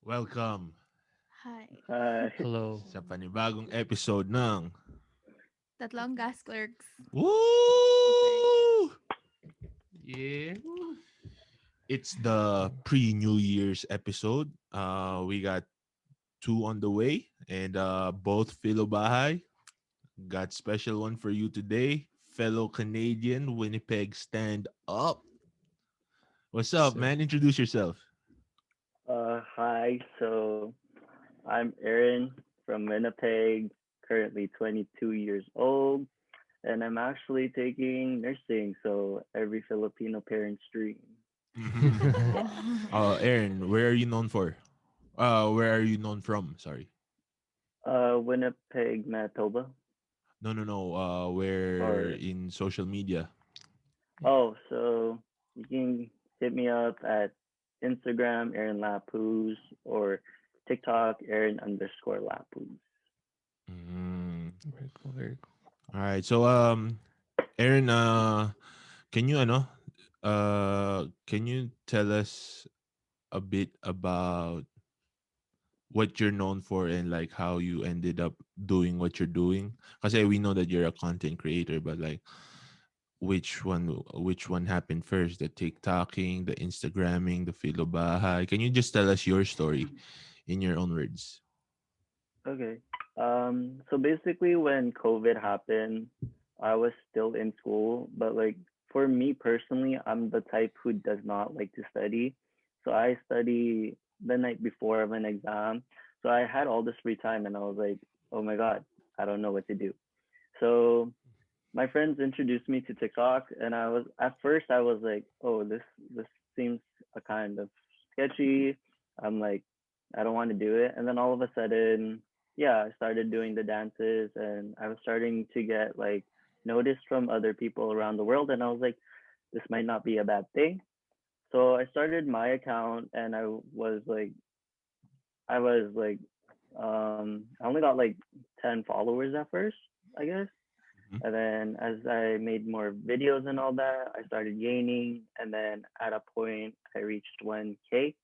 Welcome Hi. Hello. sa panibagong episode ng Tatlong gas clerks. Okay. Woo! Yeah. It's the pre-New Year's episode. We got two on the way, and both Filo Bahay. Got special one for you today, fellow Canadian Winnipeg stand up. What's up, So, man? Introduce yourself. Hi. So I'm Aaron from Winnipeg, currently 22 years old, and I'm actually taking nursing. So every Filipino parent's dream. Mm-hmm. Yeah. Aaron, where are you known for? Where are you known from? Sorry. Winnipeg, Manitoba. No, no, no. Where Or in social media? so you can hit me up at Instagram, Aaron Lapus, or TikTok, Aaron underscore Lapus. Mm. very cool, very cool. All right. So Aaron, can you can you tell us a bit about what you're known for and like how you ended up doing what you're doing? Because we know that you're a content creator, but like which one happened first? The TikToking, the Instagramming, the Filo Bahay. Can you just tell us your story in your own words? Okay. So basically, when COVID happened, I was still in school, but like for me personally, I'm the type who does not like to study. So I study the night before of an exam. So I had all this free time, and I was like, oh my God, I don't know what to do. So my friends introduced me to TikTok, and I was at first I was like, oh, this seems a kind of sketchy. I'm like, I don't want to do it. And then all of a sudden, yeah, I started doing the dances, and I was starting to get like noticed from other people around the world, and I was like, this might not be a bad thing. So I started my account, and I was like, I only got like 10 followers at first, I guess. Mhm. And then as I made more videos and all that, I started gaining. And then at a point, I reached 1K.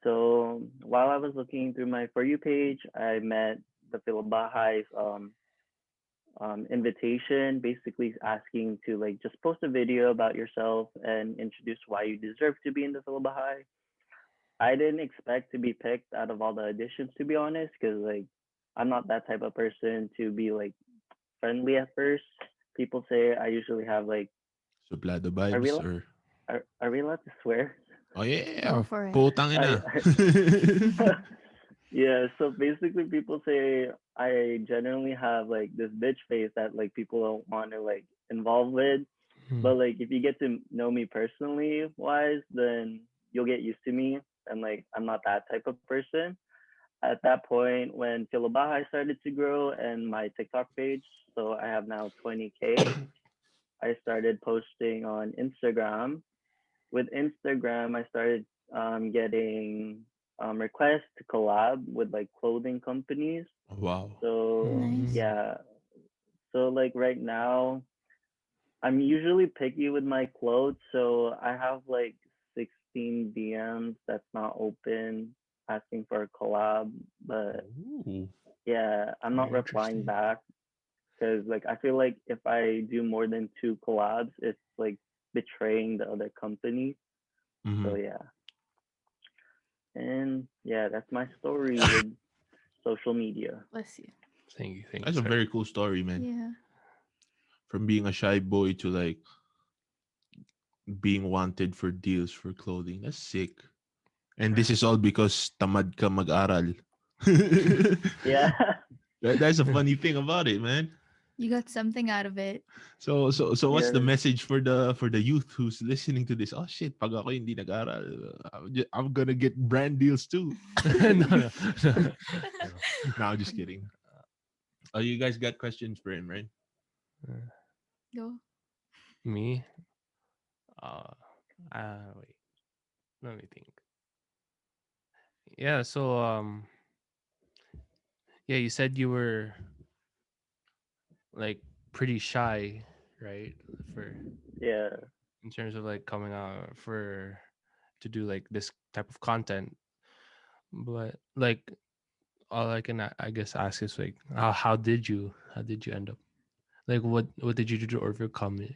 So while I was looking through my For You page, I met the Filo Bahay's invitation, basically asking to like just post a video about yourself and introduce why you deserve to be in the Filo Bahay. I didn't expect to be picked out of all the auditions, to be honest, because like I'm not that type of person to be like friendly at first. People say I usually have like, Suplado are we vibes al- or are we allowed to swear? oh Go yeah, for it. putang I, ina. yeah. So basically, people say I generally have like this bitch face that like people don't want to like involve with. Hmm. But like if you get to know me personally wise, then you'll get used to me. And like I'm not that type of person. At that point, when Filabahay started to grow and my TikTok page, so I have now 20K. I started posting on Instagram. With Instagram, I started getting requests to collab with like clothing companies. Wow. So Nice. Mm. yeah, so like right now, I'm usually picky with my clothes. So I have like 16 DMs that's not open asking for a collab. But Ooh. yeah, I'm not Very replying interesting. back because like I feel like if I do more than two collabs, it's like betraying the other company. Mm-hmm. So yeah, and yeah, that's my story with social media. Bless you. Thank you, That's a sir. very cool story, man. Yeah. From being a shy boy to like being wanted for deals for clothing. That's sick. And this is all because tamad ka mag-aral. Yeah, That's a funny thing about it, man. You got something out of it. So what's the yeah. message for the youth who's listening to this? Oh shit, pag ako hindi nag-aral, I'm gonna get brand deals too. No, no, no, no. No, I'm just kidding. Oh, you guys got questions for him, right? Uh, Go. Me? Uh, wait. Let me think. Yeah. So, yeah, you said you were like pretty shy, right? For Yeah. in terms of like coming out for to do like this type of content. But like, all I can I guess ask is like, how did you end up? Like, what did you do to overcome it?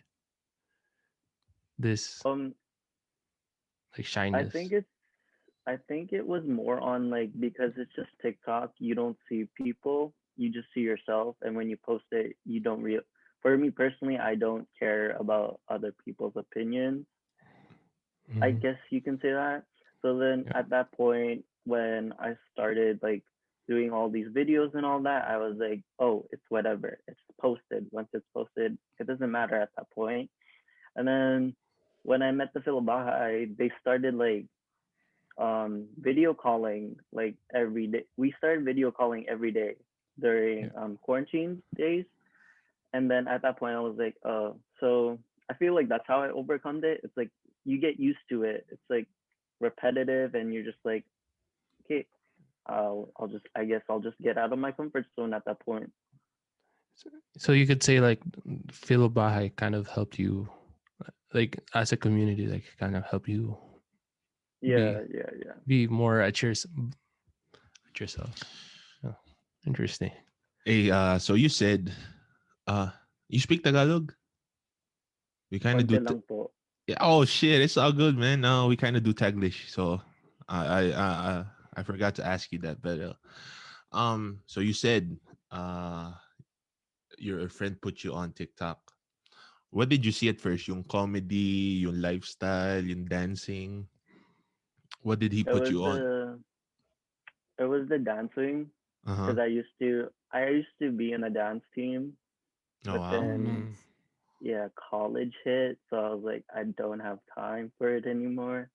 This Um, like I shyness. think it's I think it was more on like because it's just TikTok, you don't see people, you just see yourself, and when you post it, you don't real. For me personally, I don't care about other people's opinions. I Hmm. guess you can say that. So then Yeah. at that point, when I started like doing all these videos and all that, I was like, oh, it's whatever. It's posted. Once it's posted, it doesn't matter at that point. And then when I met the Filo Bahay, they started like video calling like every day. We started video calling every day during Yeah. quarantine days. And then at that point I was like, so I feel like that's how I overcome it. It's like you get used to it. It's like repetitive and you're just like, okay, I'll just I guess I'll just get out of my comfort zone at that point. So you could say like Filo Bahay kind of helped you, like as a community, like kind of help you be Yeah, yeah, yeah. be more at yourself. Oh, interesting. Hey, so you said uh you speak Tagalog? We kind of Konti do lang po. yeah, oh shit, it's all good, man. No, we kind of do Taglish. So I forgot to ask you that, but so you said uh your friend put you on TikTok. What did you see at first? Yung comedy, yung lifestyle, yung dancing. What did he It put was you on? the it was the dancing Uh huh. because I used to be in a dance team, Oh but wow. Oh, then Mm. nice. yeah, college hit, so I was like, I don't have time for it anymore.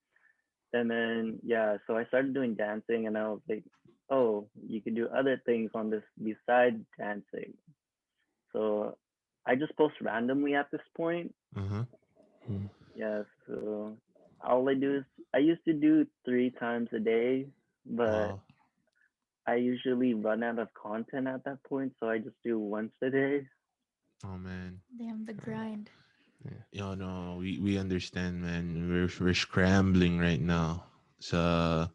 And then yeah, so I started doing dancing, and I was like, oh, you can do other things on this besides dancing. So I just post randomly at this point. Uh huh. Mm. Yeah, so all I do is I used to do 3 times a day, but Wow. I usually run out of content at that point, so I just do once a day. Oh man. Damn, the grind. Yeah. Yo, no, we understand, man. We're scrambling right now. So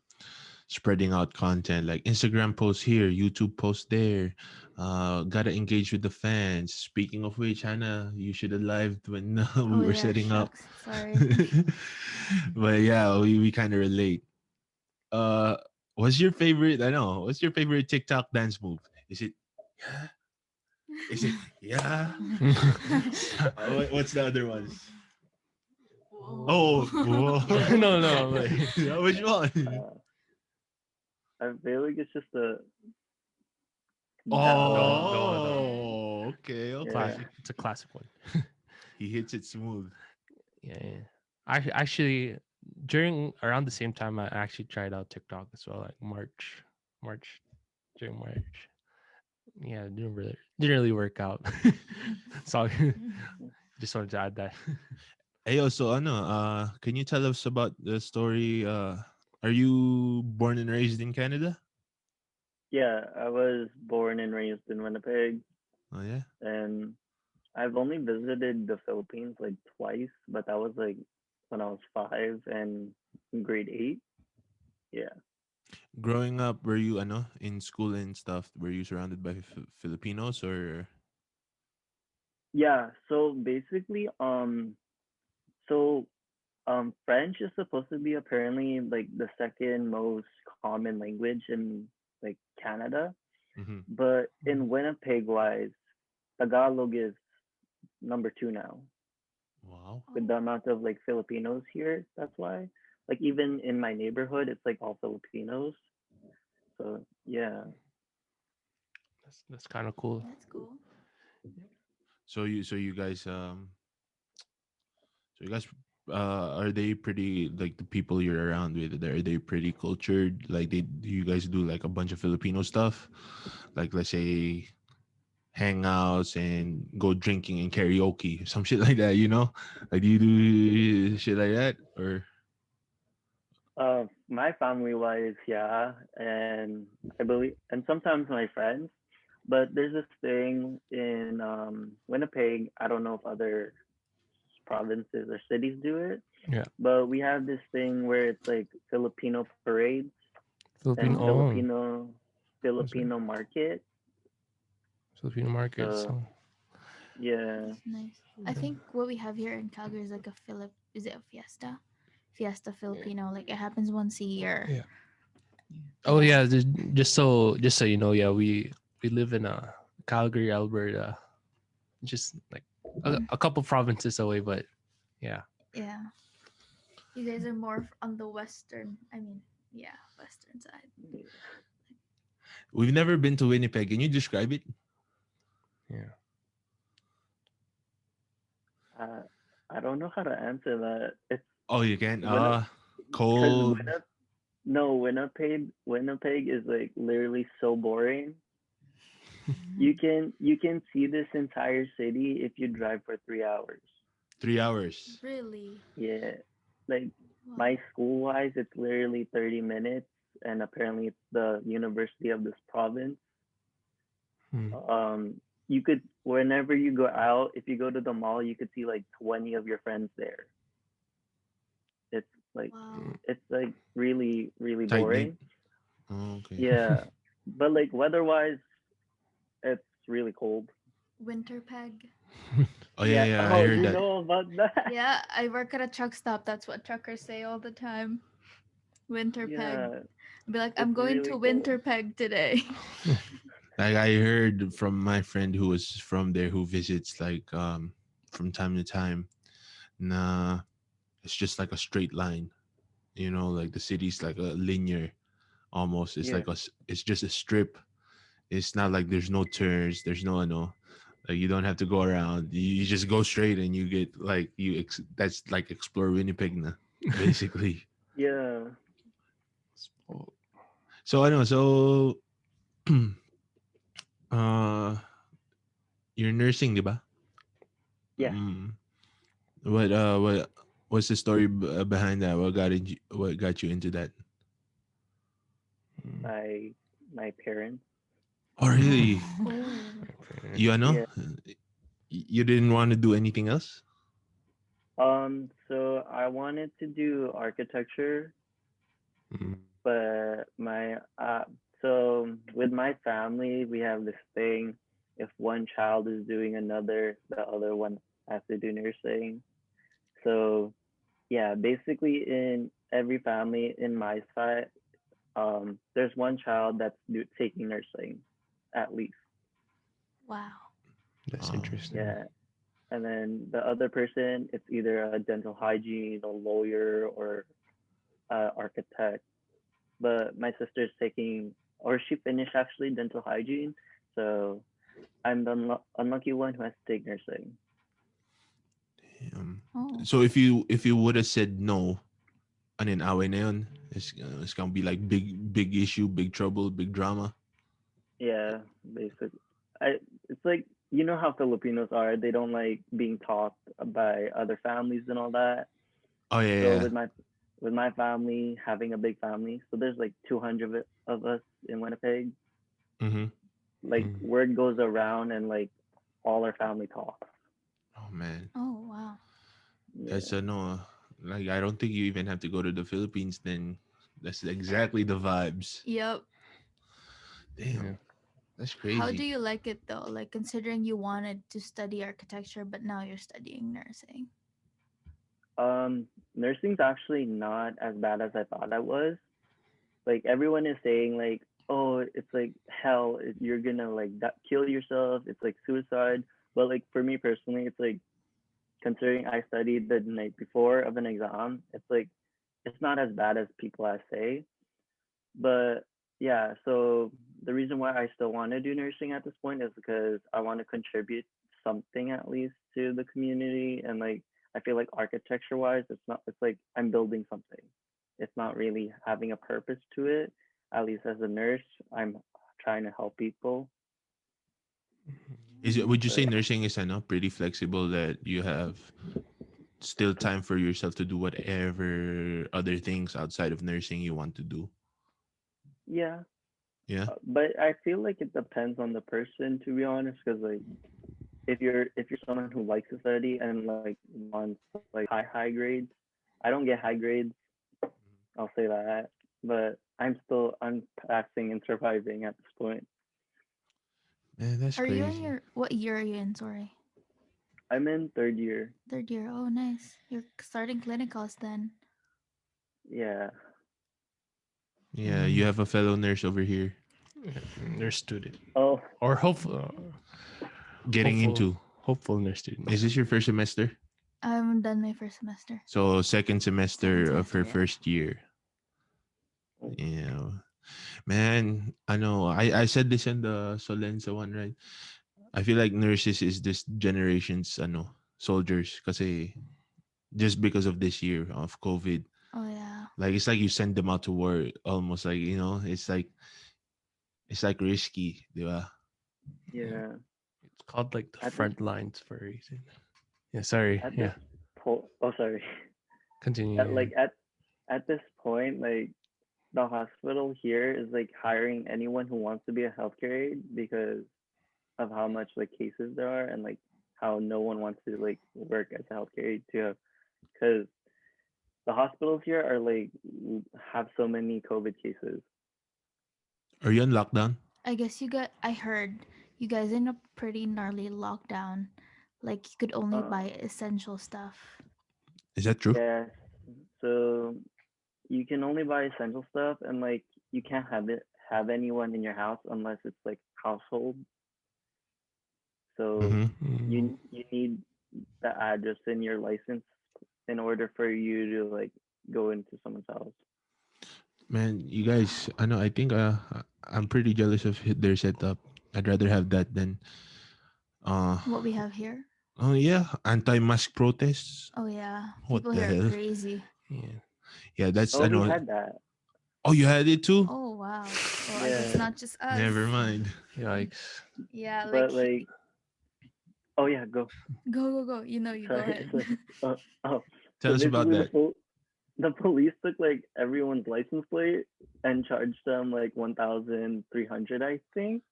spreading out content like Instagram post here, YouTube post there. Gotta engage with the fans. Speaking of which, Hannah, you should have lived when we Oh were yeah, setting up. shucks. Sorry. But yeah, we kind of relate. Uh, what's your favorite? I know. What's your favorite TikTok dance move? Is it yeah? Is it yeah? What's the other ones? Whoa. Oh, whoa. No, no, like Yeah, which one? Uh, I feel like it's just that the Yeah. Oh, okay, yeah. okay. classic. It's a classic one. He hits it smooth. Yeah, yeah. I actually during around the same time I actually tried out TikTok as well, like March, during March. Yeah, it didn't really work out. Sorry, just wanted to add that. Hey, also, ano, can you tell us about the story? Are you born and raised in Canada? Yeah, I was born and raised in Winnipeg, Oh yeah. and I've only visited the Philippines like twice, but that was like when I was 5 and in grade 8. Yeah. Growing up, were you, ano, in school and stuff? Were you surrounded by Filipinos or? Yeah, so basically so French is supposed to be apparently like the second most common language in like Canada, Mm-hmm. but in Winnipeg wise, Tagalog is number 2 now Wow. with Oh, the amount of like Filipinos here. That's why. Like even in my neighborhood, it's like all Filipinos. So yeah, That's kind of cool. that's cool. So you guys so you guys are they pretty like the people you're around with? Are they pretty cultured? Like they do you guys do like a bunch of Filipino stuff? Like let's say hangouts and go drinking and karaoke, some shit like that, you know? Like do you do shit like that? Or my family wise, yeah, and I believe, and sometimes my friends. But there's this thing in Winnipeg. I don't know if other provinces or cities do it, Yeah. but we have this thing where it's like Filipino parades. and Filipino. Oh, Oh, that's right. Filipino market. Filipino market. So So yeah, that's nice. I think what we have here in Calgary is like a Philip. Is it a fiesta? Fiesta Filipino. Like it happens once a year. yeah. Oh Yeah. yeah. Just so you know, yeah, we live in Calgary, Alberta, just like a couple provinces away, but yeah. Yeah. You guys are more on the western. I mean, yeah, western side. We've never been to Winnipeg. Can you describe it? Yeah. uh, I don't know how to answer that. It's Oh, you can. Winni because Cold. Winnipeg is like literally so boring. You can see this entire city if you drive for 3 hours. 3 hours. Really? Yeah, like Wow. my school wise, it's literally 30 minutes, and apparently it's the university of this province. Hmm. You could whenever you go out, if you go to the mall, you could see like 20 of your friends there. It's like Wow. it's like really really Tight knit. boring. Oh, okay. Yeah, but like weather wise, it's really cold. Winter peg. Oh yeah, Yeah. yeah. I Oh, heard you that. know about that? Yeah, I work at a truck stop. That's what truckers say all the time. Winter peg. Yeah, Be like, I'm it's going really to cold. winter peg today. Like I heard from my friend who was from there who visits like from time to time. Nah, it's just like a straight line. You know, like the city's like a linear almost. It's Yeah. like it's just a strip. It's not like there's no turns. There's no. Like you don't have to go around. You just go straight and you get like that's like explore Winnipeg na, basically. Yeah. Sport. So I know. So uh, you're nursing, diba? Yeah. Mm. What's the story behind that? What got you into that? Hmm. My my parents. Oh really? Oh. You know? Yeah. You didn't want to do anything else? So I wanted to do architecture, Hmm. but my so with my family we have this thing. If one child is doing another, the other one has to do nursing. So yeah, basically in every family in my side, there's one child that's taking nursing, at least. Wow. That's Oh, interesting. Yeah, and then the other person, it's either a dental hygiene, a lawyer, or architect. But my sister's taking, or she finished actually dental hygiene, so I'm the unlucky one who has to take nursing. damn. Oh. So if you would have said no, and then away na yun, it's gonna be like big issue, big trouble, big drama. Yeah, basically, I it's like you know how Filipinos are. They don't like being talked by other families and all that. Oh yeah, So yeah. with my family having a big family, so there's like 200 of us in Winnipeg. Mm-hmm. Like Hmm. word goes around and like all our family talks. Oh man, Oh, wow. that's Yeah. a no. Like I don't think you even have to go to the Philippines. Then that's exactly the vibes. Yep. Yeah. Damn, that's How do crazy. you like it though? Like considering you wanted to study architecture, but now you're studying nursing. Nursing's actually not as bad as I thought it was. Like everyone is saying like, oh, it's like hell. You're gonna like kill yourself. It's like suicide. But like for me personally, it's like considering I studied the night before of an exam, it's like it's not as bad as people say. But yeah, so the reason why I still want to do nursing at this point is because I want to contribute something at least to the community, and like I feel like architecture wise it's not, it's like I'm building something. It's not really having a purpose to it. At least as a nurse, I'm trying to help people. Is it? Would you So say yeah. nursing is pretty flexible that you have still time for yourself to do whatever other things outside of nursing you want to do? Yeah, Yeah. but I feel like it depends on the person, to be honest, because like if you're someone who likes to study and like wants like high grades, I don't get high grades, I'll say that. But I'm passing and surviving at this point. Man, that's Are you in crazy. your what year are you in? Sorry, I'm in third year. third year. Oh, nice. You're starting clinicals then. Yeah. Yeah, you Mm, have a fellow nurse over here yeah, nurse student, Oh, or hopeful, getting hopeful, into. hopeful nurse student. Is this your first semester? I'm done my first semester. So second Second semester of semester, her yeah. first year. oh, Yeah. Man, I know. I said this in the Solenza one, right? I feel like nurses is this generation's soldiers kasi just because of this year of COVID. Oh yeah. Like it's like you send them out to war almost like, it's like risky, di ba? Yeah, yeah. it's called like the At this front lines for a reason. Yeah, sorry. at this Yeah, oh, sorry. At continue. like at this point, like the hospital here is like hiring anyone who wants to be a healthcare aide because of how much like cases there are and like how no one wants to like work as a healthcare aide too because the hospitals here are like have so many COVID cases. Are you on lockdown? I guess you got. I heard you guys in a pretty gnarly lockdown. Like you could only Uh, buy essential stuff. Is that true? yes, so you can only buy essential stuff and like you can't have anyone in your house unless it's like household. So Mm-hmm. Mm, you need the address in your license in order for you to like go into someone's house. Man, you guys, I think I'm pretty jealous of their setup. I'd rather have that than uh What we have here. oh yeah, anti-mask protests. Oh yeah. What People the here are hell? crazy. yeah. Yeah, that's Oh, I we know. had that. Oh, you had it too? Oh wow. Well, I guess Yeah, not just us. Never mind. Yikes. Yeah, like but like, oh yeah, go. go. You know, you go Sorry, ahead. sorry. Oh, Tell so us about basically that. the police took like everyone's license plate and charged them like 1,300, I think.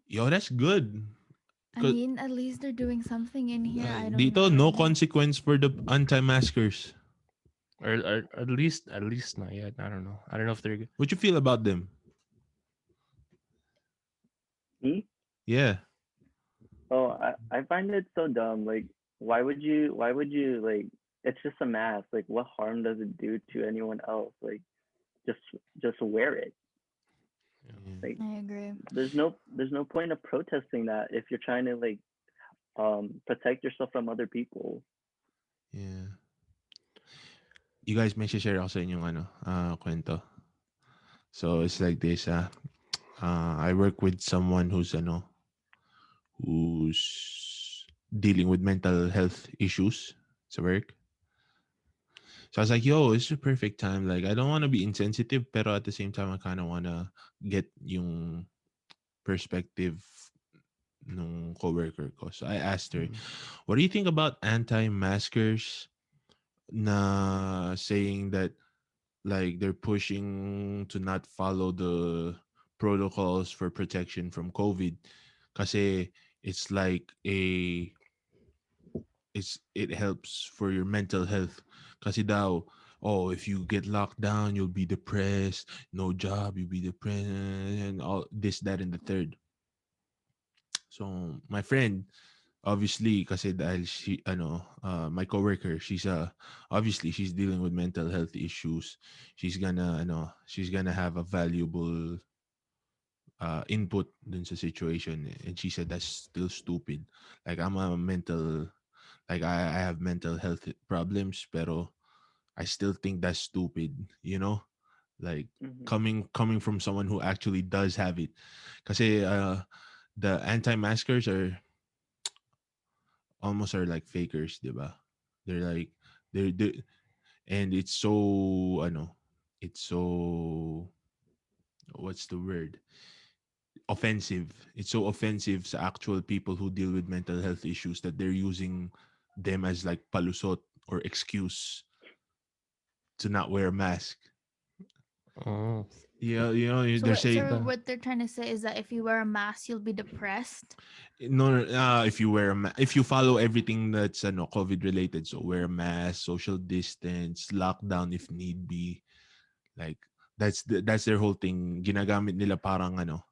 Yo, that's good. I mean, at least they're doing something in here. I don't Dito, know. no consequence for the anti-maskers. Or at least not yet. I don't know. I don't know if they're good. What you feel about them? Me? Yeah. Oh, I find it so dumb. Like, why would you like? It's just a mask. Like, what harm does it do to anyone else? Like, just just wear it. Yeah. Like, I agree. there's no point of protesting that if you're trying to like protect yourself from other people. Yeah. You guys may share ako sa inyong kwento. So it's like this. I work with someone who's dealing with mental health issues sa work. So I was like, yo, it's a perfect time. Like, I don't want to be insensitive, pero at the same time, I kind of want to get yung perspective nung coworker ko. So I asked her, Mm. what do you think about anti-maskers na saying that like they're pushing to not follow the protocols for protection from COVID kasi it's like it helps for your mental health kasi daw oh if you get locked down you'll be depressed, no job, you'll be depressed, and all this that and the third. So my friend obviously kasi dahil my coworker, obviously she's dealing with mental health issues. She's gonna have a valuable input dun sa situation, and she said that's still stupid. Like I have mental health problems pero I still think that's stupid, like Hmm. coming from someone who actually does have it. Kasi the anti-maskers are like fakers, diba? They're like they and it's so it's so what's the word? Offensive. It's so offensive to actual people who deal with mental health issues that they're using them as like palusot or excuse to not wear a mask. Oh, Yeah, So they're what? saying So the what they're trying to say is that if you wear a mask, you'll be depressed. no, if you if you follow everything that's COVID related, so wear a mask, social distance, lockdown if need be, like That's their whole thing. Ginagamit nila parang ano,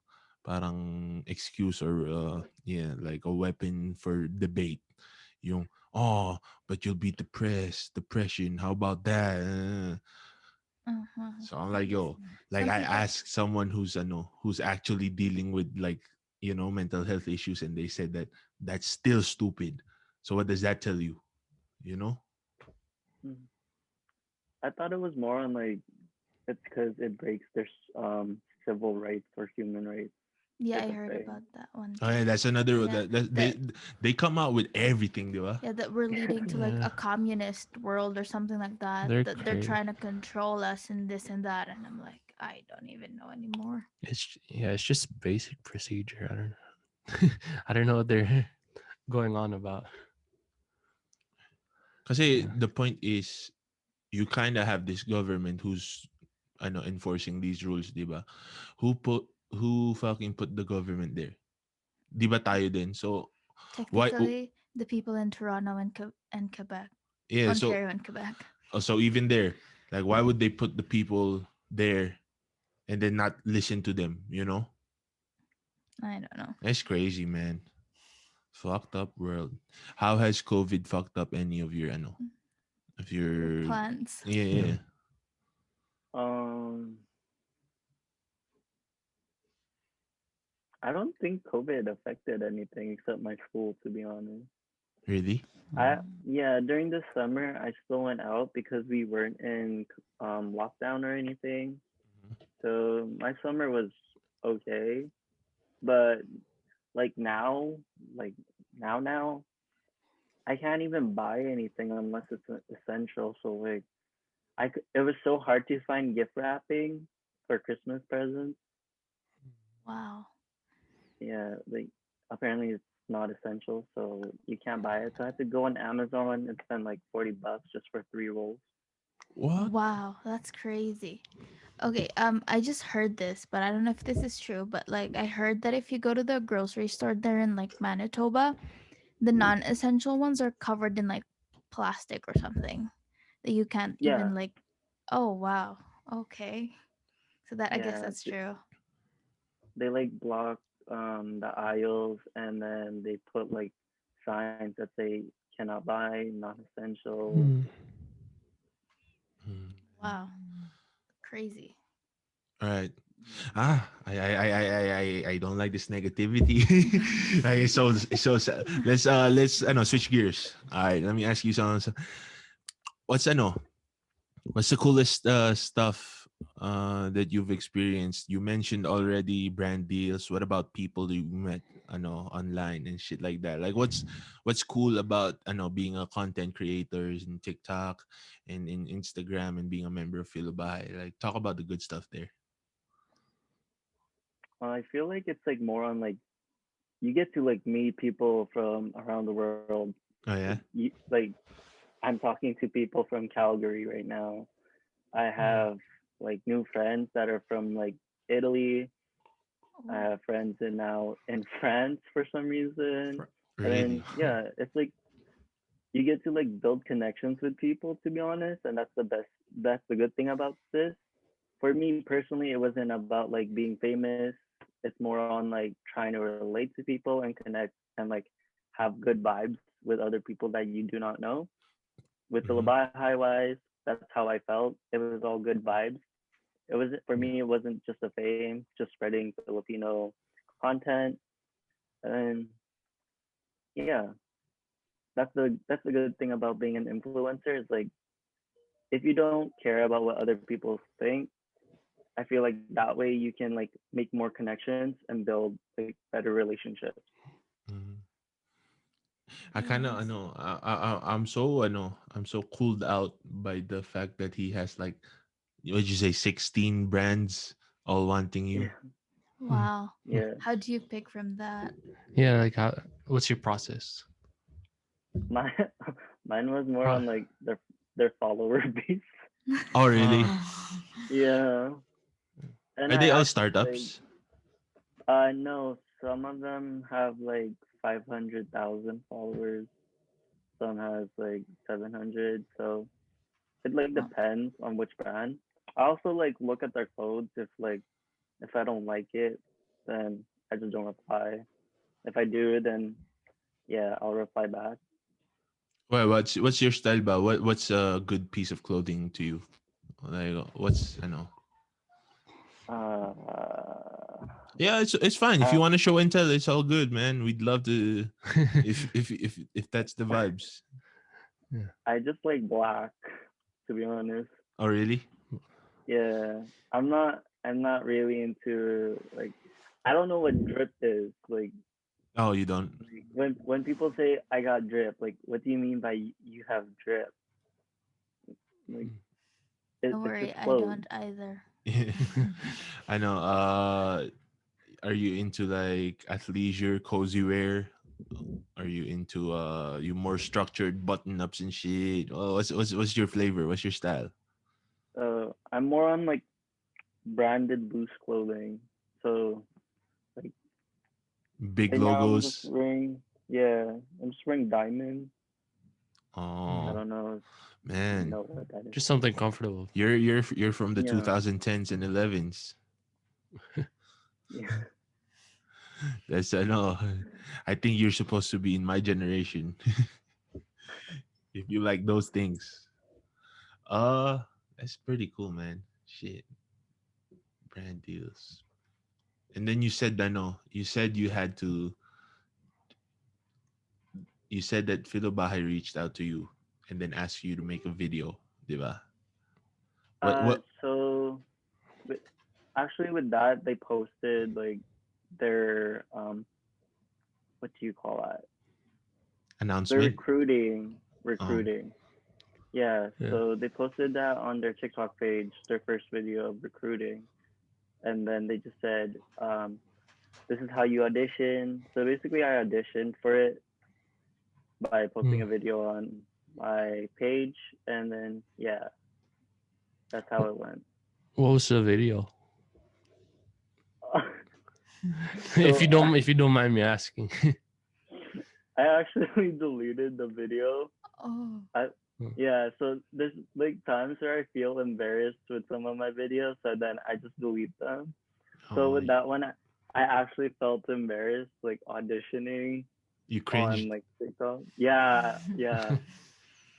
parang excuse or yeah, like a weapon for debate. Yung oh, but you'll be depressed, depression. How about that? Uh-huh. So I'm like, Yes. yo, like Some I people. asked someone who's actually dealing with like mental health issues, and they said that that's still stupid. So what does that tell you? You know? Mhm. I thought it was more on like it's because it breaks their civil rights or human rights Yeah, type I of heard thing. about that one Oh yeah, too. that's another Yeah, that they come out with everything, diba? yeah that we're leading to like Yeah, a communist world or something like that. they're That they're crazy. trying to control us and this and that, and I'm like, I don't even know anymore. It's just basic procedure. I don't know. I don't know what they're going on about. Kasi Yeah. the point is you kind of have this government who's enforcing these rules, 'di ba? Who fucking put the government there? 'Di ba tayo din? So why Technically, the people in Toronto and Quebec, yeah, so Ontario and Quebec. even there, like why would they put the people there and then not listen to them, you know? I don't know. That's crazy, man. Fucked up world. How has COVID fucked up any of your of Your your plans. yeah, Yeah. yeah. Um, I don't think COVID affected anything except my school, to be honest. Really? I Yeah, during the summer I still went out because we weren't in lockdown or anything. So my summer was okay, but like now, like now I can't even buy anything unless it's essential. So like it was so hard to find gift wrapping for Christmas presents. Wow. Yeah, like apparently it's not essential, so you can't buy it. So I had to go on Amazon and spend like $40 just for 3 rolls. What? Wow, that's crazy. Okay, I just heard this, but I don't know if this is true, but like I heard that if you go to the grocery store there in like Manitoba, the non-essential ones are covered in like plastic or something that you can't Yeah, even like. Oh, wow. Okay. So that, I guess yeah. that's true. They like block the aisles and then they put like signs that say cannot buy, not essential. Hmm. Hmm. Wow. Crazy. All right. I don't like this negativity. Let's I know switch gears. All right, let me ask you something. What's I know? What's the coolest stuff that you've experienced? You mentioned already brand deals. What about people you met, I know, online and shit like that? Like what's cool about I know being a content creator in TikTok and in Instagram and being a member of Filo Bahay? Like talk about the good stuff there. I feel like it's like more on like you get to like meet people from around the world. Oh yeah. Like I'm talking to people from Calgary right now. I Mm. have like new friends that are from like Italy. I Oh, have friends in now in France for some reason. And Really? then yeah, it's like you get to like build connections with people, to be honest, and that's the good thing about this. For me personally, it wasn't about like being famous. It's more on like trying to relate to people and connect and like have good vibes with other people that you do not know. With the Mm-hmm. Labai High Wise, that's how I felt. It was all good vibes. It was for Yeah. me. It wasn't just a fame, just spreading Filipino content. And yeah, that's the good thing about being an influencer. Is like if you don't care about what other people think, I feel like that way you can like make more connections and build like better relationships. Mhm. I kind of I nice. know I'm so I know I'm so cooled out by the fact that he has like what you say 16 brands all wanting you. Yeah, Hmm. Wow. yeah. How do you pick from that? Yeah, like how? What's your process? My mine was more Pro- on like their follower base. Oh uh, really? Yeah, and Are I they all asked like startups? no, some of them have like 500,000 followers. Some has like 700. So it like Oh, depends on which brand. I also like look at their clothes if I don't like it, then I just don't reply. If I do, then yeah, I'll reply back. Well, what's your style, ba? What's a good piece of clothing to you? Like, what's I know. Uh, Yeah, it's fine. If you I want to show intel, it's all good, man. We'd love to if that's the vibes. Yeah. I just like black, to be honest. Oh, really? Yeah, I'm not really into like I don't know what drip is. Oh, you don't. When people say I got drip, like what do you mean by you have drip? Like Don't it's just worry, I clothes. don't either. I know. Are you into like athleisure, cozy wear? Are you into you more structured button ups and shit? Oh, what's your flavor? What's your style? I'm more on like branded loose clothing. So like Big right now I'm just logos. wearing yeah, I'm just wearing diamonds. I Oh don't know if you man, know what that is. Just something comfortable. you're from the Yeah, 2010s and 11s. yeah. That's I know. I think you're supposed to be in my generation if you like those things. Uh, that's pretty cool, man. Shit, brand deals. And then you said, I know, you said you had to, you said that Filo Bahay reached out to you and then asked you to make a video, diba? What So with, actually with that they posted like their what do you call that? Their announcement? Mm. Oh, recruiting. Yeah, Yeah. so they posted that on their TikTok page, their first video of recruiting, and then they just said, "This is how you audition." So basically, I auditioned for it by posting Mm. a video on my page, and then yeah, that's how What, it went. what was the video? So If you don't mind me asking. I actually deleted the video. Oh, I Mm. yeah, so there's like times where I feel embarrassed with some of my videos, so then I just delete them. So oh, with that one, I actually felt embarrassed, like auditioning you on cringed. like TikTok. Yeah, yeah.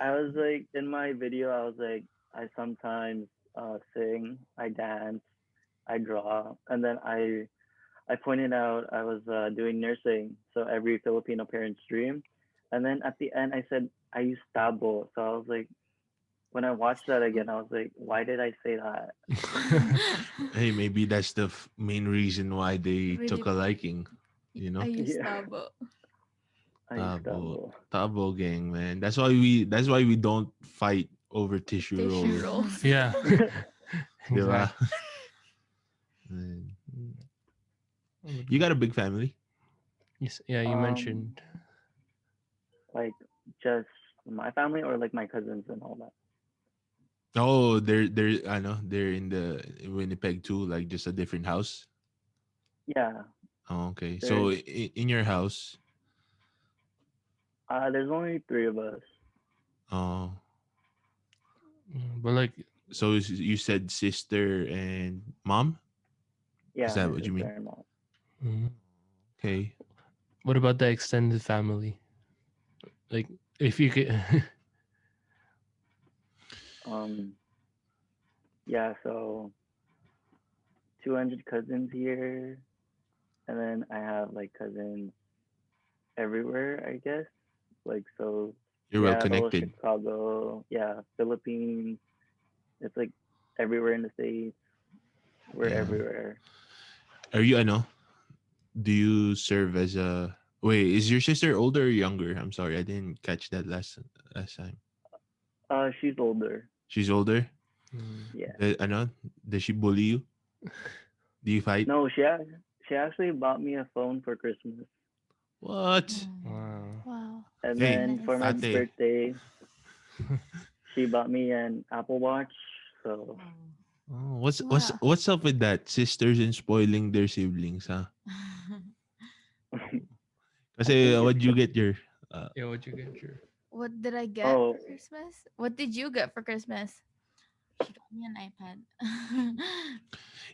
I was like in my video, I was like, I sometimes sing, I dance, I draw, and then I pointed out I was doing nursing, so every Filipino parent's dream. And then at the end, I said I use tabo. So I was like, when I watched that again, I was like, why did I say that? Hey, maybe that's the main reason why they took really? a liking. You I know, use Yeah, tabo. I use tabo, tabo. tabo gang, man. That's why we don't fight over tissue Tissue roll, rolls. Yeah. diba? Exactly. Man. What would You be- got a big family. Yes, yeah, you um, mentioned. like just my family or like my cousins and all that. Oh, they're I know they're in the Winnipeg too, like just a different house. Yeah, Oh, okay. So there's in your house, there's only three of us. oh, But like, so you said sister and mom? Is Yeah, that my what you sister mean? and mom. mm, Okay. what about the extended family? Like, if you could. Um, yeah, so 200 cousins here, and then I have like cousins everywhere, I guess. Like so, You're well Seattle, connected. Chicago, yeah, Philippines. It's like everywhere in the states. We're Yeah. everywhere. Are you I know? Do you serve as a wait? Is your sister older or younger? I'm sorry, I didn't catch that last time. She's older. She's older. Mm. Yeah. I know. Does she bully you? Do you fight? No, she actually bought me a phone for Christmas, What? Oh, Wow. wow. and Hey, then for Nice. my ate. birthday, she bought me an Apple Watch. So Oh, what's Wow. what's up with that? Sisters and spoiling their siblings, huh? I Kasi think it's what'd you get your uh, Yeah, what you get your. What did I get oh for Christmas? What did you get for Christmas? She got me an iPad.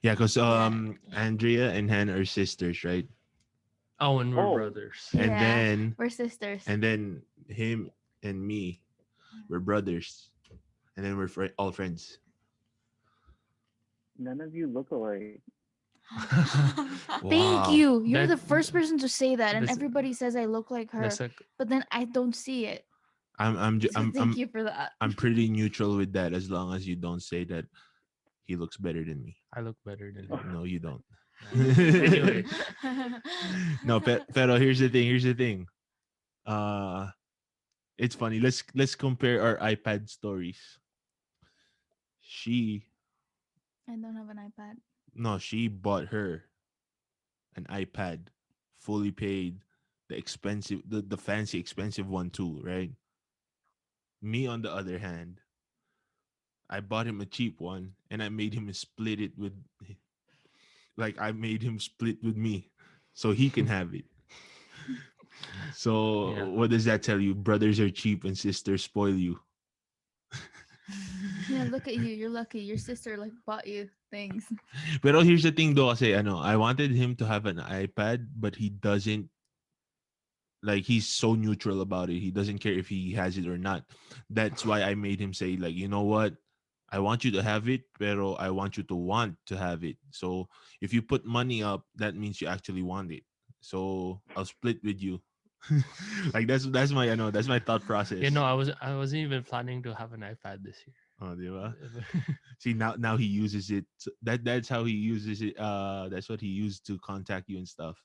Yeah, because Yeah. Andrea and Han are sisters, right? Oh, and we're Oh, brothers. And Yeah. then We're sisters. him and me were brothers, and then we're all friends. none of you look alike. Thank Wow. you. You're that the first person to say that, and that's everybody says I look like her, that's a but then I don't see it. So thank you for that. I'm pretty neutral with that as long as you don't say that he looks better than me. I look better than him. No, you don't. Anyways, No, pero here's the thing. Here's the thing. Uh, it's funny. Let's compare our iPad stories. She I don't have an iPad. no, she bought her an iPad, fully paid, the fancy expensive one too, right? Me on the other hand, I bought him a cheap one and I made him split it with I made him split with me so he can have it. yeah. So what does that tell you? Brothers are cheap and sisters spoil you. Yeah, look at you. You're lucky. Your sister like bought you things. Pero here's the thing though, kasi ano, I wanted him to have an iPad, but he doesn't he's so neutral about it. He doesn't care if he has it or not. That's why I made him say like, you know what? I want you to have it, pero I want you to want to have it. So if you put money up, that means you actually want it. So I'll split with you. That's my I know that's my thought You process. know, I wasn't even planning to have an iPad this Oh, di ba? year. See now he uses it. That's how he uses it. That's what he used to contact you and stuff.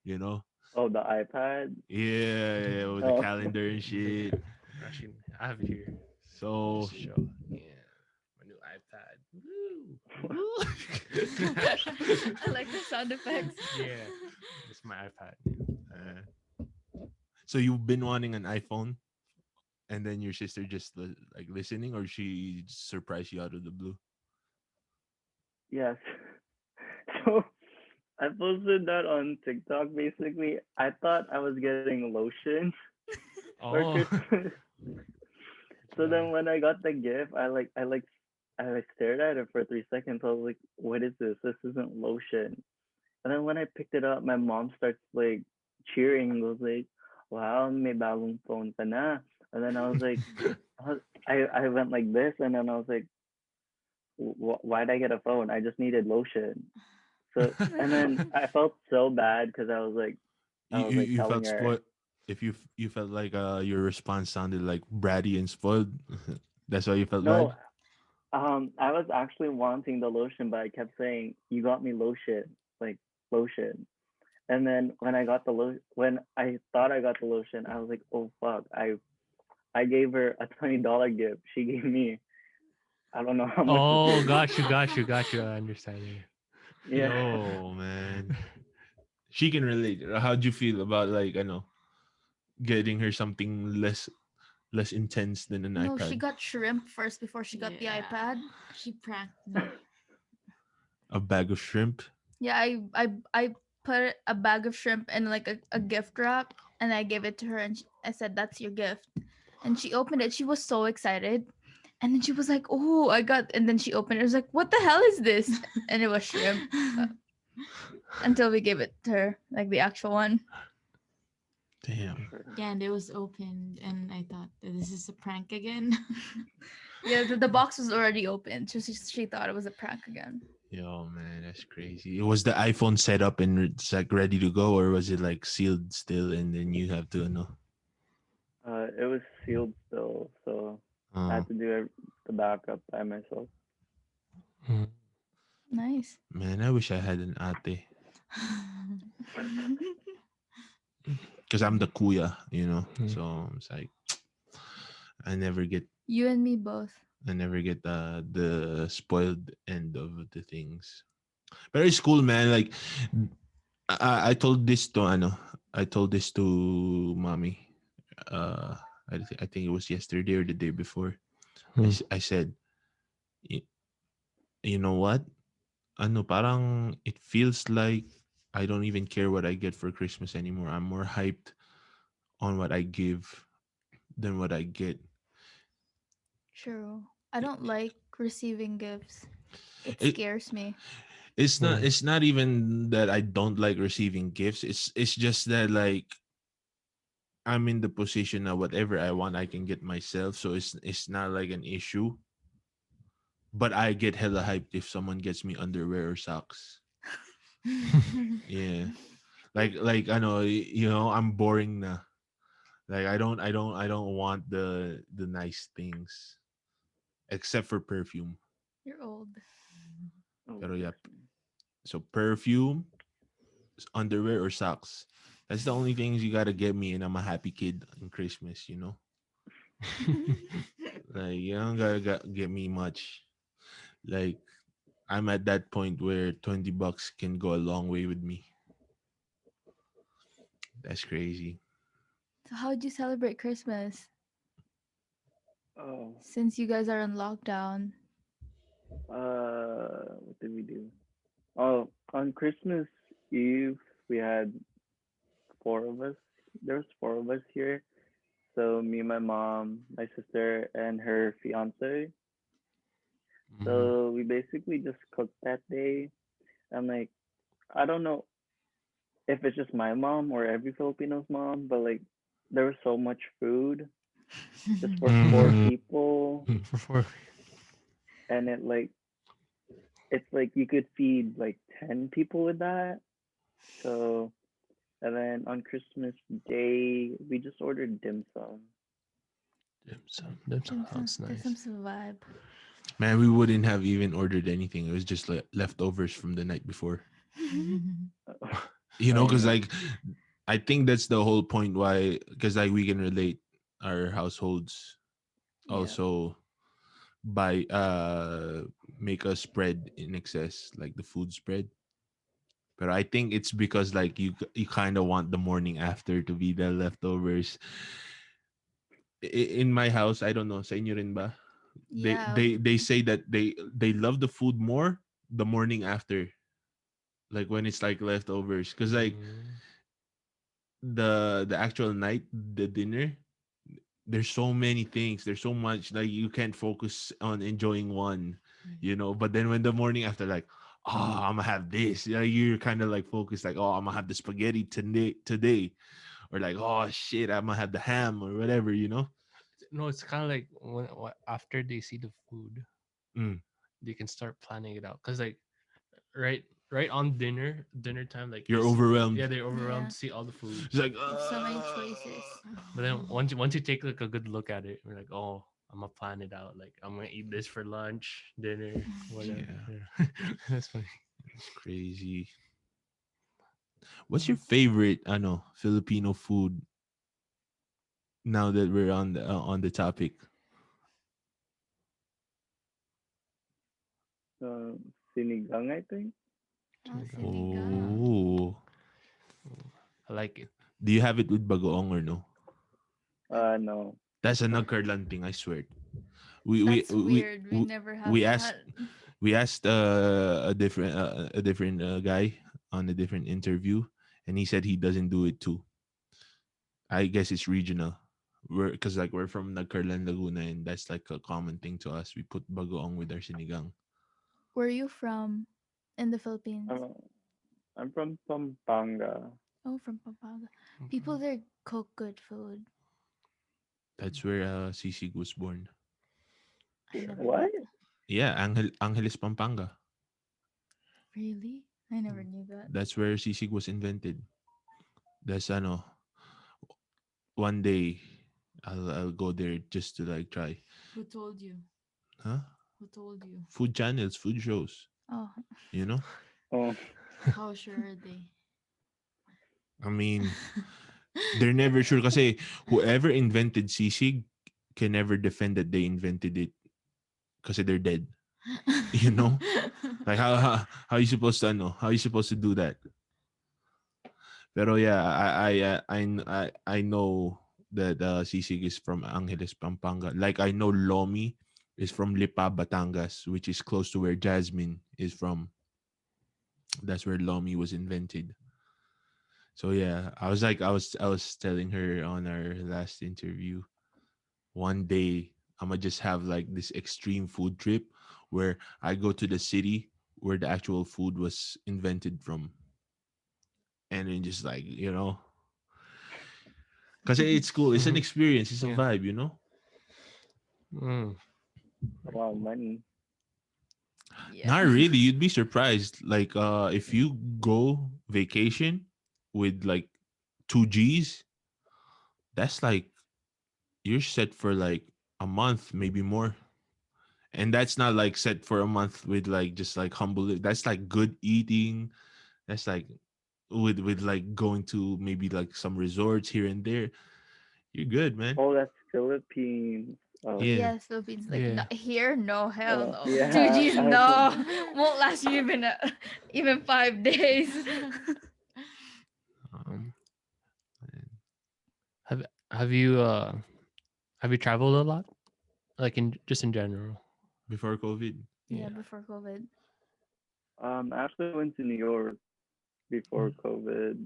You know? Oh, the iPad. Yeah, with the Oh, calendar and shit. Actually, I have it here. So Just to show. Yeah, my new iPad. Woo! I like the sound effects. Yeah, it's my iPad. uh, so you've been wanting an iPhone, and then your sister just listening, or she surprised you out of the blue. yes. So I posted that on TikTok. Basically, I thought I was getting lotion for Oh, Christmas. So then when I got the gift, I like stared at it for 3 seconds. I was like, "What is this? This isn't lotion." And then when I picked it up, my mom starts like cheering and goes like, "Wow, may bagong phone ka na." And then I was like, I went like this, and then I was like, "Why'd I get a phone? I just needed lotion." So and then I felt so bad because I was like You telling felt her, spoiled. If you felt like your response sounded like bratty and spoiled, that's why you felt "No, bad. I was actually wanting the lotion, but I kept saying, 'You got me lotion, like lotion.'" And then when I thought I got the lotion, I was like, "Oh fuck! I gave her a $20 gift. She gave me I don't know how much this oh, is." got you. I understand. Yeah. Yo, man, she can relate. How'd you feel about I know getting her something less intense than an No, she iPad? got shrimp first before she got the Yeah. iPad. She pranked me. A bag of shrimp. Yeah, I put a bag of shrimp in like a gift wrap, and I gave it to her, and I said, "That's your gift." And she opened it. She was so excited. And then she was like, "Oh, I got," and then she opened it. It was like, "What the hell is this?" And it was shrimp. Until we gave it to her, like the actual one. Damn. Yeah, and it was opened, and I thought this is a prank again. Yeah, the box was already open. She thought it was a prank again. Yo, man, that's crazy. Was the iPhone set up and it's ready to go, or was it sealed still, and then you have to know? It was sealed still, so I Oh had to do the backup by myself. Mm. Nice. man, I wish I had an ate, because I'm the kuya, Mm. So it's like I never get You and me both. the spoiled end of the things. But it's cool, man. I told this to I told this to mommy. Uh, I think it was yesterday or the day before. Mm. I said, "Y- you know what? Parang it feels like I don't even care what I get for Christmas anymore. I'm more hyped on what I give than what I get." True. I don't like receiving gifts. It It scares me. Hmm. it's not even that I don't like receiving gifts. It's just that like I'm in the position that whatever I want I can get myself, so it's not like an issue. But I get hella hyped if someone gets me underwear or socks. Yeah. Like I know I'm boring na. Like I don't want the nice things except for perfume. You're old. Oh, Pero yeah, perfume. so perfume, underwear or socks. That's the only things you gotta get me, and I'm a happy kid on Christmas. Like you don't gotta get me much. Like I'm at that point where $20 can go a long way with me. That's crazy. So how'd you celebrate Christmas Oh, since you guys are on lockdown? what did we do? Oh, on Christmas Eve, we had four of us. There was four of us here. So me, my mom, my sister, and her fiance. Hmm. So we basically just cooked that day. And like, I don't know if it's just my mom or every Filipino's mom, but like, there was so much food just for four Hmm. people, For four. and it's like you could feed like 10 people with that. So and then on Christmas Day, we just ordered dim sum. Dim sum Dim sum, sounds dim sum's nice. a vibe. Man, we wouldn't have even ordered anything. It was just like leftovers from the night before. I Because know. like I think that's the whole point why, because like we can relate our households Yeah. also by make a spread in excess, like the food spread. But I think it's because like you kind of want the morning after to be the leftovers. In my house, I don't know, sa inyo rin ba? They Yeah. they they say that they love the food more the morning after, like when it's like leftovers, because like Mm. the actual night, the dinner, there's so many things, there's so much, like you can't focus on enjoying one. But then when the morning after, like, oh, I'm gonna have this, you're kind of like focused, like, oh, I'm gonna have the spaghetti today, or like, oh shit, I'm gonna have the ham or whatever. No, it's kind of like after they see the food, Mm. they can start planning it out. Cause like right, right on dinner time, like they You're see, overwhelmed. yeah, they're overwhelmed Yeah. to see all the food. It's like, There's so many choices. But then once you take like a good look at it, we're like, oh, I'm gonna plan it out. Like I'm gonna eat this for lunch, dinner, whatever. yeah, Yeah. That's funny. it's crazy. What's your favorite, I know, Filipino food, now that we're on the topic? Uh, Sinigang, I think. Oh, Sinigang. sinigang. Oh, I like it. do you have it with bagoong or no? No. That's a nagkarlan thing, I swear. We we That's we weird. We we, never have we asked that. we asked a different guy on a different interview, and he said he doesn't do it too. I guess it's regional. Because like we're from Nagkarlan, Laguna, and that's like a common thing to us. We put bagoong with our sinigang. Where are you from in the Philippines? Uh, I'm from Pampanga. Oh, from Pampanga. People Mhm. there cook good food. That's where Sisig was born. I never knew What? that. Yeah, Angeles, Pampanga. Really? I never knew that. That's where sisig was invented. That's ano. One day, I'll go there just to like try. Who told you? Huh? Who told you? Food channels, food shows. Oh, You know. Oh, How sure are they? I mean, they're never sure kasi whoever invented sisig can never defend that they invented it kasi they're dead. You know? Like how you supposed to know? How you supposed to do that? Pero yeah, I know that sisig is from Angeles, Pampanga. Like I know Lomi is from Lipa, Batangas, which is close to where Jasmine is from. That's where Lomi was invented. So yeah, I was telling her on our last interview, one day I'm gonna just have like this extreme food trip where I go to the city where the actual food was invented from, and then just like because it's cool. It's an Mhm. experience. It's a Yeah. vibe. Mm. A lot of money. Yeah. Not really. You'd be surprised. Like if you go vacation with like 2 Gs, that's like you're set for like a month, maybe more. And that's not like set for a month with like just like that's like good eating. That's like with like going to maybe like some resorts here and there. You're good, man. Oh, that's Philippines. Oh, Yeah. Yes, Philippines. Like Yeah. not here, no, hell no. Two yeah. G's, no. Won't last you even even 5 days. Um, Have you have you traveled a lot? Like in just in general? before COVID. Yeah, Yeah. before COVID. I actually went to New York before COVID,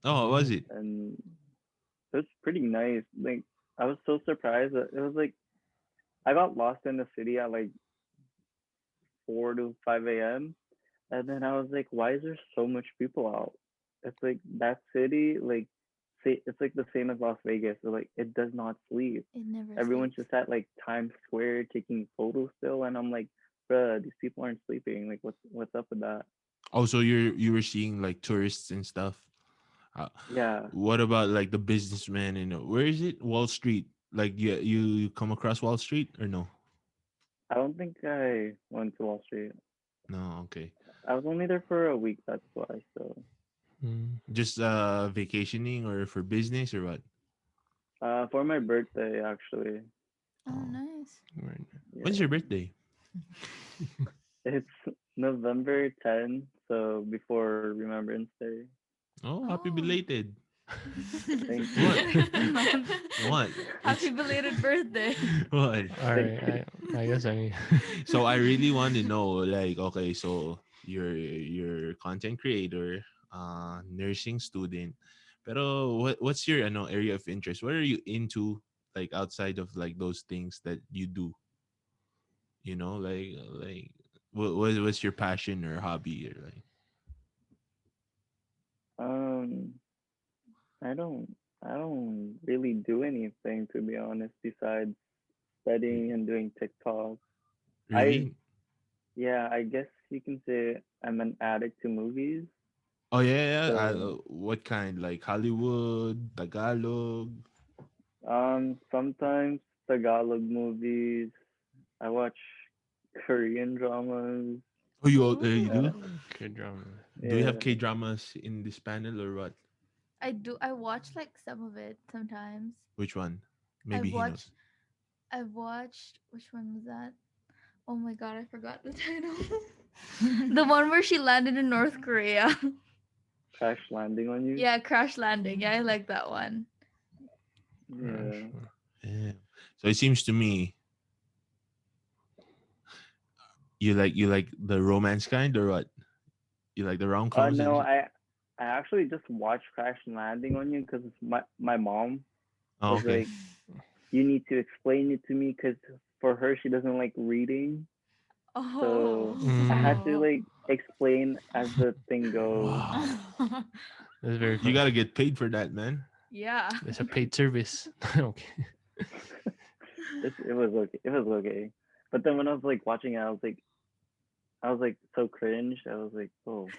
Oh, was Oh. it? and it was pretty nice. Like I was so surprised that it was like I got lost in the city at like 4 to 5 a.m. And then I was like, why is there so much people out? It's like that city, like, say it's like the same as Las Vegas. So like, it does not sleep. It never Everyone's sleeps. just at like Times Square taking photos still, and I'm like, bruh, these people aren't sleeping. Like, what's up with that? Oh, so you were seeing like tourists and stuff. Uh, Yeah, what about like the businessman and where is it? Wall Street. Like you come across Wall Street or no? I don't think I went to Wall Street. No, okay. I was only there for a week. That's why. So, Mm. Just vacationing or for business or what? for my birthday, actually, Oh, Oh. nice. Right. When's yeah, your birthday? it's November 10th, so before Remembrance Day. Oh, happy Oh. belated. Thank What? you. What? Happy It's belated birthday. what? All Thank right. you. I guess I mean. So I really want to know, like, okay, so you're content creator, nursing student, pero what's your area of interest? What are you into, like outside of like those things that you do? Like what's your passion or hobby or like? Um, I don't I don't really do anything to be honest besides studying and doing TikTok. I Really? Yeah, I guess you can say I'm an addict to movies. Oh yeah, yeah. So What kind? Like Hollywood, Tagalog? sometimes Tagalog movies. I watch Korean dramas. Oh, you Ooh. do? Uh, Good drama. Do you have yeah. K dramas in this panel or what? I do. I watch like some of it sometimes. Which one? I Maybe he watched. knows. I watched. Which one was that? Oh my god, I forgot the title. The one where she landed in North Korea. Crash Landing on You. Yeah, Crash Landing. Yeah, I like that one. Yeah. Yeah. So it seems to me you like the romance kind or what? You like the rom coms No, and I actually just watched Crash Landing on You because my mom oh was okay. like, you need to explain it to me because for her she doesn't like reading, so I had Mm. to Oh. like explain as the thing goes. Wow. That's very You fun. gotta get paid for that, man. Yeah. It's a paid service. Okay. It was okay. It was okay. But then when I was like watching it, I was like so cringe. I was like, oh,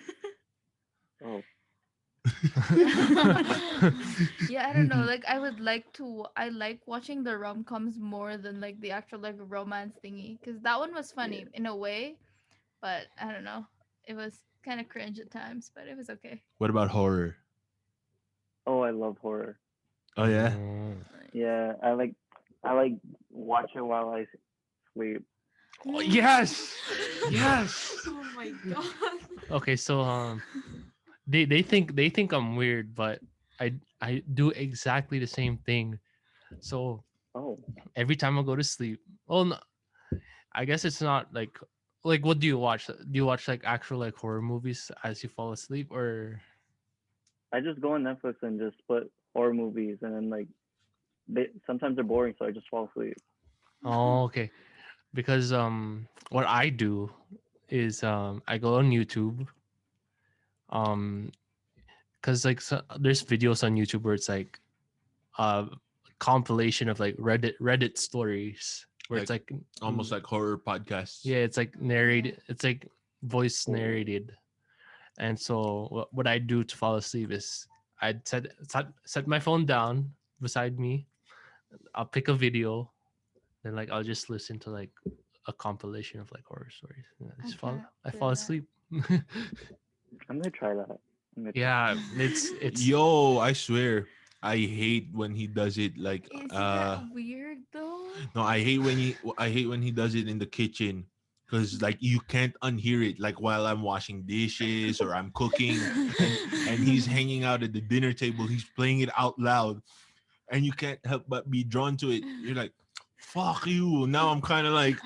Yeah. Yeah, I don't know. Like I would like to I like watching the rom-coms more than like the actual like romance thingy cuz that one was yeah. funny in a way, but I don't know. It was kind of cringe at times, but it was okay. What about horror? Oh, I love horror. Oh yeah. Mm. Yeah, I like watch it while I sleep. Oh yes. Yes. Oh my god. Okay, so they think I'm weird, but I do exactly the same thing. So Oh, every time I go to sleep, well, no, I guess it's not like what do you watch? Do you watch like actual like horror movies as you fall asleep, or I just go on Netflix and just put horror movies, and then like sometimes they're boring, so I just fall asleep. oh okay, because what I do is I go on YouTube, um because like there's videos on YouTube where it's like uh compilation of like Reddit stories where it's Like like almost like horror podcasts. yeah, it's like Yeah. narrated, it's like voice Oh, narrated. And so what I do to fall asleep is I'd set my phone down beside me. I'll pick a video, then like I'll just listen to like a compilation of like horror stories. And I can't I do fall that. asleep. I'm gonna try that. I'm gonna try. Yeah, it's Yo, I swear, I hate when he does it. Like, Isn't that weird though? no, I hate when he does it in the kitchen, because like you can't unhear it. Like while I'm washing dishes or I'm cooking, and he's hanging out at the dinner table, he's playing it out loud, and you can't help but be drawn to it. You're like, fuck you. Now I'm kind of like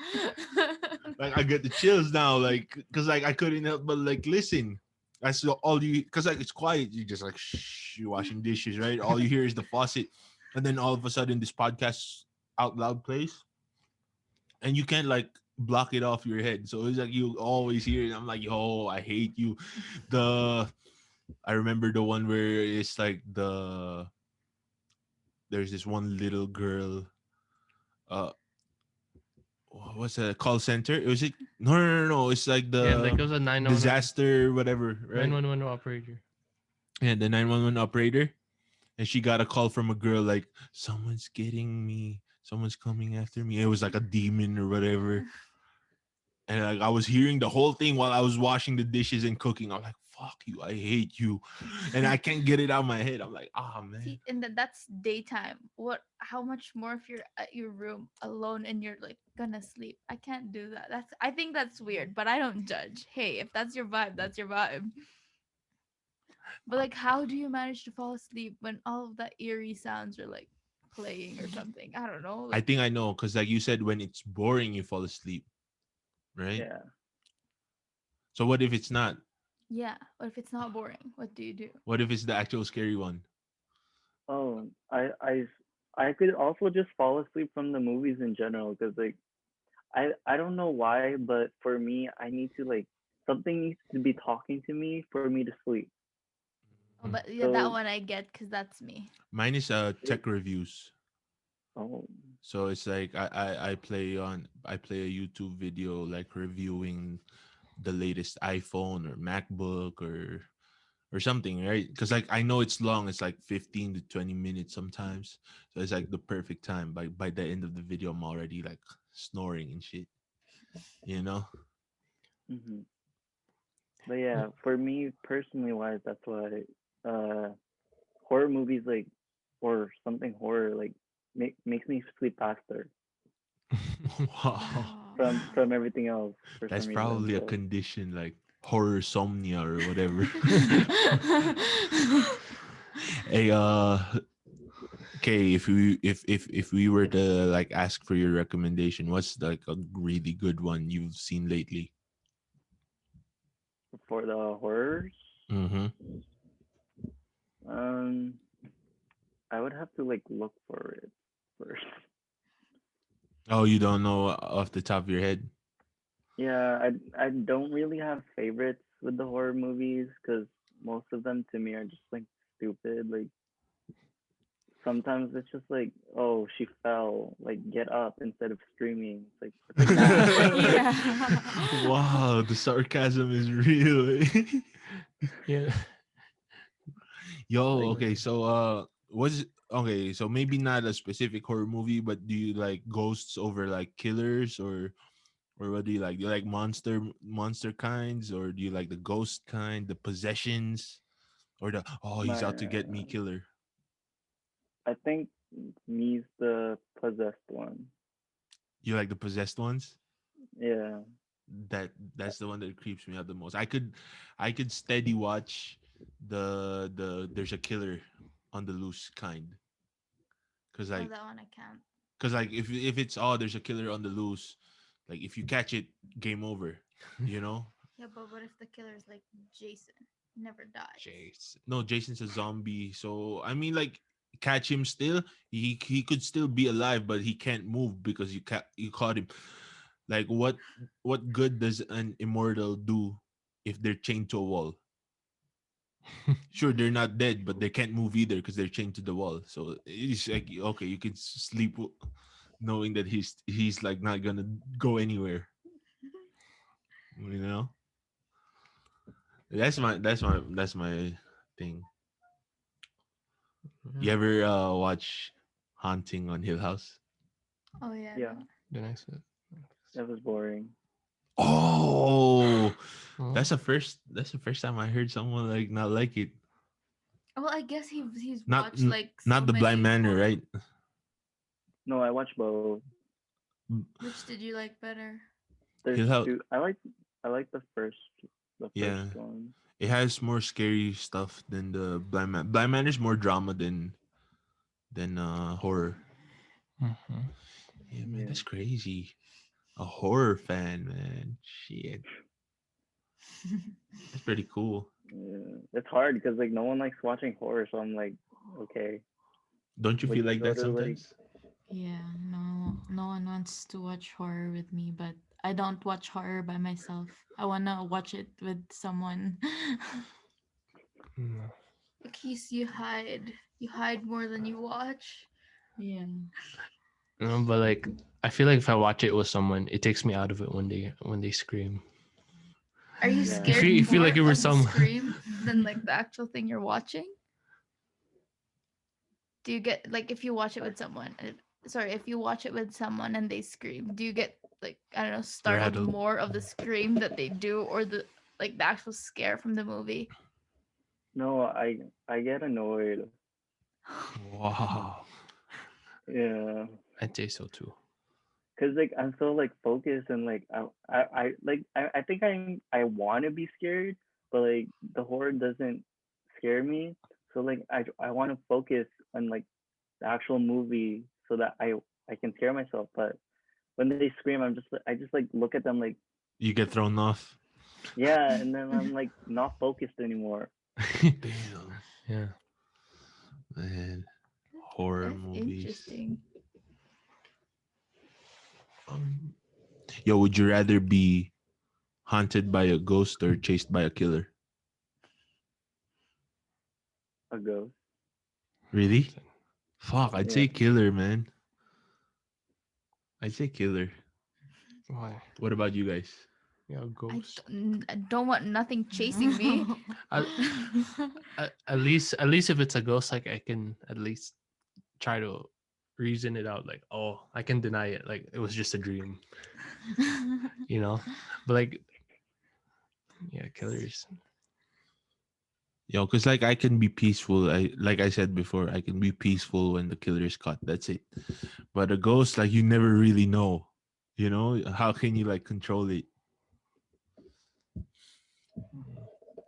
I get the chills now, like because like I couldn't help but like listen. That's all you, because like it's quiet. You just like shh, you're washing dishes, right? All you hear is the faucet, and then all of a sudden this podcast out loud plays, and you can't like block it off your head. So it's like you always hear it. I'm like, yo, I hate you. The I remember the one where it's like there's this one little girl. Uh, what's a call center? It was it? No, no, no, no. It's like yeah, like the it was a 911 disaster, whatever, right? 911 operator. And the 911 operator, and she got a call from a girl like, someone's getting me, someone's coming after me. It was like a demon or whatever. And like I was hearing the whole thing while I was washing the dishes and cooking. I'm like, fuck you, I hate you, and I can't get it out of my head. I'm like, ah, man. See, and that's daytime. What? How much more if you're at your room alone and you're like gonna sleep? I can't do that. That's. I think that's weird, but I don't judge. Hey, if that's your vibe, that's your vibe. But like, how do you manage to fall asleep when all of that eerie sounds are like playing or something? I don't know. I Like, think I know, because like you said, when it's boring, you fall asleep, right? Yeah. So what if it's not? yeah. What if it's not boring? What do you do? What if it's the actual scary one? Oh, I could also just fall asleep from the movies in general because like I don't know why, but for me, I need to like something needs to be talking to me for me to sleep. Oh, but yeah, that So one I get because that's me. Mine is like, tech reviews. oh, So it's like I play a YouTube video like reviewing the latest iPhone or MacBook or something, right? Because like I know it's long, it's like 15 to 20 minutes sometimes. So it's like the perfect time. By the end of the video, I'm already like snoring and shit, you know? hmm. But yeah, for me personally wise, that's why uh horror movies like or something horror like makes me sleep faster Wow. Oh. from everything else for That's some reason. probably a So condition like horror somnia or whatever. Hey, okay, if we were to like ask for your recommendation, what's like a really good one you've seen lately? for the horrors, Mm-hmm. um, I would have to like look for it first. Oh, you don't know off the top of your head? Yeah, I don't really have favorites with the horror movies because most of them to me are just like stupid. Like sometimes it's just like, oh, she fell, like get up instead of screaming. It's like that. Yeah. Wow, the sarcasm is real. Yeah. Yo, Like okay, so was okay, so maybe not a specific horror movie, but do you like ghosts over like killers, or what do you like? Do you like monster kinds, or do you like the ghost kind, the possessions, or the oh he's my, out to get me killer? I think me's the possessed one. You like the possessed ones? Yeah, That's the one that creeps me out the most. I could steady watch the there's a killer on the loose kind, because Oh, like that one I can't. if it's oh there's a killer on the loose, like if you catch it, game over, you know. Yeah, but what if the killer's like Jason? Never dies. No, Jason's a zombie, so I mean like catch him still, he could still be alive, but he can't move because you caught him. Like what good does an immortal do if they're chained to a wall? Sure, they're not dead, but they can't move either because they're chained to the wall. So it's like okay, you can sleep knowing that he's like not gonna go anywhere. You know, that's my thing. You Yeah, ever watch Haunting on Hill House? Oh yeah, Yeah, no. the next that was boring. Oh, one. that's the first time I heard someone like not like it. Well, I guess he's Not watched like so not the Blind many Manor, horror. right? No, I watched both. Which did you like better? There's Hill House, two. I like the first yeah, one. it has more scary stuff than the Blind Man. Blind Manor is more drama than horror. Mhm. Yeah, man, Yeah. that's crazy. A horror fan, man. Shit, that's pretty cool. Yeah. It's hard because like no one likes watching horror, so I'm like, okay, Don't you would feel you like go that to like sometimes? Yeah, no one wants to watch horror with me, but I don't watch horror by myself. I wanna watch it with someone. No. Keys, you hide more than you watch. Yeah. No, but like I feel like if I watch it with someone, it takes me out of it when they scream. Are you yeah. scared You feel more like it was of the some. scream than like the actual thing you're watching? Do you get like if you watch it with someone? Sorry, if you watch it with someone and they scream, do you get like I don't know startled Rattled. more of the scream that they do or the like the actual scare from the movie? No, I get annoyed. Wow. Yeah. I'd say so too. Cause like I'm so like focused and like I think I want to be scared, but like the horror doesn't scare me. So like I want to focus on like the actual movie so that I can scare myself. But when they scream, I just like look at them like You get thrown off. yeah, and then I'm like not focused anymore. Damn, Yeah. man. Horror That's movies. interesting. Um, Yo, would you rather be haunted by a ghost or chased by a killer? A ghost. Really? Fuck, I'd Yeah. say killer, man. I'd say killer. Why? What about you guys? Yeah, ghost. I don't want nothing chasing me. At, at least if it's a ghost, like I can at least try to reason it out. Like, oh, I can deny it. Like it was just a dream, you know. But like, yeah, killers. Yo, cause like I can be peaceful. Like I said before, I can be peaceful when the killer is caught. That's it. But a ghost, like you never really know. You know how can you like control it?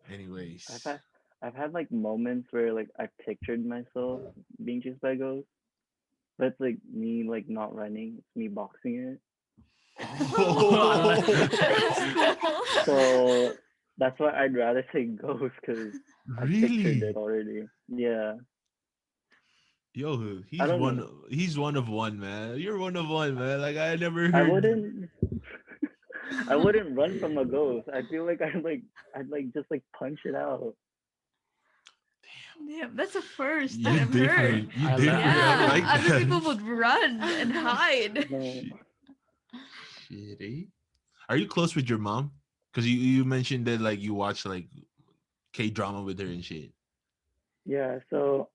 I've Anyways, had I've had like moments where like I pictured myself being chased by ghosts, but it's like me like not running, it's me boxing it. That's cool. So that's why I'd rather say ghost because I pictured it really? already. Yeah, Yo, I he's don't one. know. He's one of one, man. You're one of one, man. Like I never I heard. wouldn't. I wouldn't run from a ghost. I feel like I'd like just like punch it out. Damn, that's a first that You I've heard. different. You I like. different. I Yeah, like other that. people would run and hide. No. Shit, shit, eh? Are you close with your mom? Because you mentioned that like you watch like K drama with her and shit. Yeah. So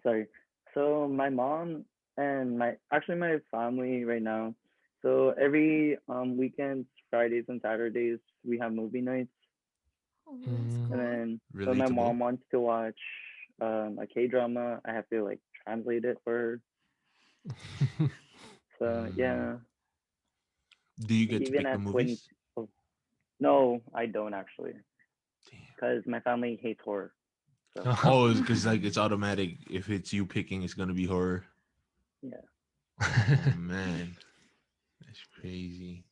sorry. So my mom and my actually my family right now. So every weekends, Fridays and Saturdays, we have movie nights. Oh, that's Mm, And cool. then when my Relatable. mom wants to watch a K drama, I have to like translate it for her. So Mm. yeah, Do you like get to even pick the at 20. movies? Oh, no, I don't actually, Damn. because my family hates horror. So Oh, it's because like it's automatic. If it's you picking, it's gonna be horror. yeah, Oh man, that's crazy.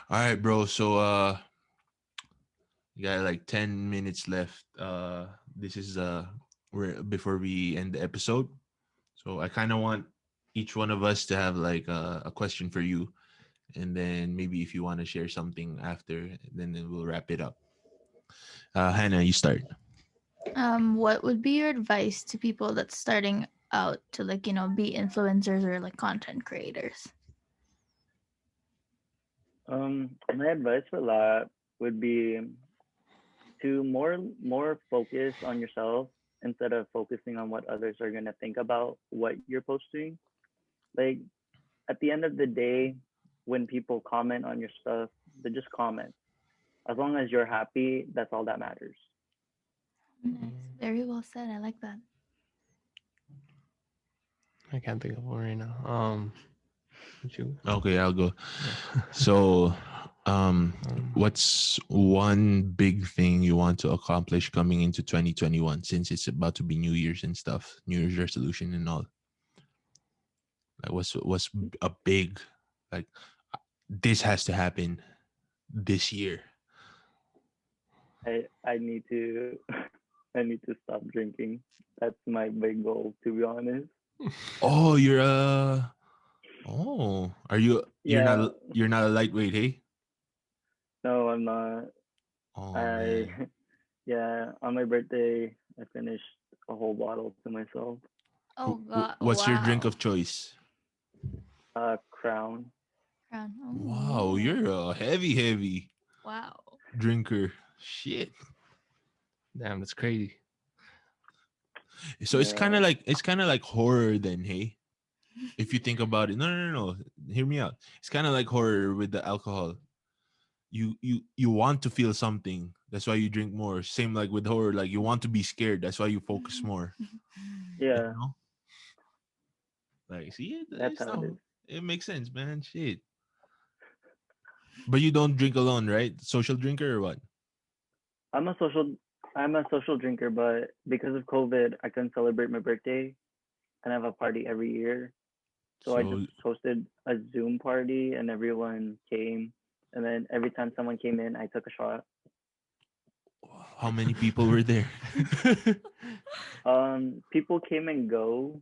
All right, bro. So you got like 10 minutes left. This is we're before we end the episode. So I kind of want each one of us to have like a question for you. and then maybe if you want to share something after, then we'll wrap it up. Hannah, you start. What would be your advice to people that's starting out to like, be influencers or like content creators? My advice for that would be to more focus on yourself instead of focusing on what others are gonna think about what you're posting. Like at the end of the day, when people comment on your stuff, they just comment. As long as you're happy, that's all that matters. Nice. Very well said. I like that. I can't think of one right now. Would you? Okay, I'll go. Yeah. So, um, um, what's one big thing you want to accomplish coming into 2021, since it's about to be New Year's and stuff, New Year's resolution and all? Like, what's a big, like, this has to happen this year? I need to I need to stop drinking. That's my big goal, to be honest. Oh, oh, Yeah, you're not a lightweight, hey? no, I'm not. Oh I man. yeah, on my birthday, I finished a whole bottle to myself. Oh god. What's your drink Wow. of choice? Crown. Crown. Wow, Oh. you're a heavy Wow. drinker. Shit. Damn, that's crazy. So Yeah, it's kind of like horror then, hey? If you think about it. No, no, no, no. Hear me out. It's kind of like horror with the alcohol. You want to feel something. That's why you drink more. Same like with horror, like you want to be scared. That's why you focus more. You yeah, know? Like, see, that's it's how not it is. it makes sense, man. Shit. But you don't drink alone, right? Social drinker or what? I'm a social I'm a social drinker, but because of COVID, I couldn't celebrate my birthday and have a party every year. So I just So hosted a Zoom party and everyone came. And then every time someone came in, I took a shot. how many people were there? People came and go,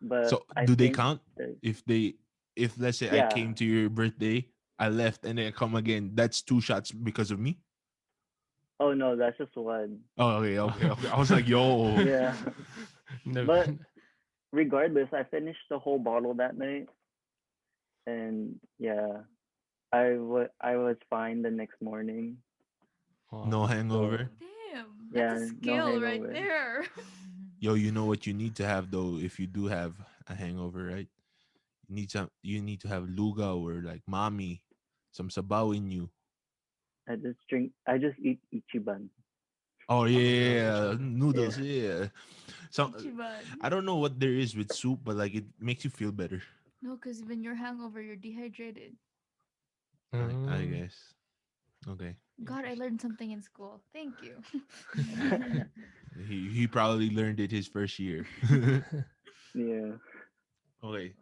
but So I do they think count that, if if let's say I yeah. came to your birthday, I left and then I come again, that's two shots because of me? Oh no, that's just one. Oh, okay, okay, okay. I was like, yo. Yeah. Never. But regardless, I finished the whole bottle that night, and yeah, I was fine the next morning. No Wow. hangover. So Damn. That's a yeah, no skill right hangover. there. Yo, you know what you need to have though if you do have a hangover, right? You need to have luga or like mommy, some sabaw in you. I just eat Ichiban. Oh Oh yeah, yeah, Ichiban. Yeah. noodles, yeah. So I Ichiban. don't know what there is with soup, but like it makes you feel better. No, because when you're hangover, you're dehydrated. I Mm, guess. Okay. God, I interesting. learned something in school. Thank you. He probably learned it his first year. Yeah. Okay.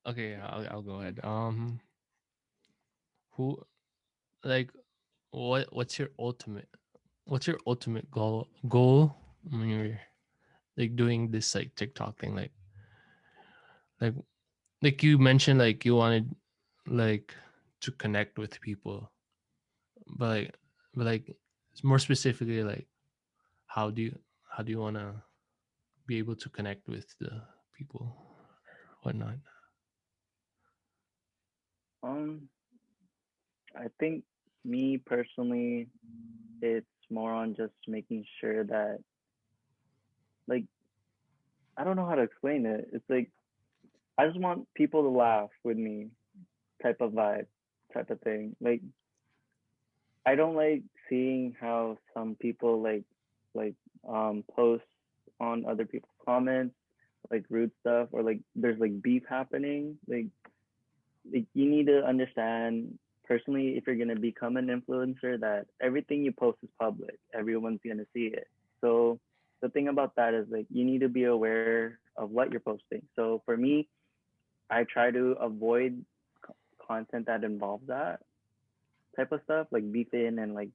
Okay, I'll go ahead. Who like what's your ultimate goal when you're like doing this like TikTok thing like like you mentioned like you wanted like to connect with people but like but like more specifically like how do you how do you want to be able to connect with the people or whatnot. Um, I think me personally, it's more on just making sure that like I don't know how to explain it. It's like I just want people to laugh with me, type of vibe, type of thing. Like I don't like seeing how some people like post on other people's comments like rude stuff or like there's like beef happening. Like you need to understand personally if you're gonna become an influencer that everything you post is public. Everyone's gonna see it. So the thing about that is like you need to be aware of what you're posting. So for me, I try to avoid content that involves that type of stuff, like beefing and like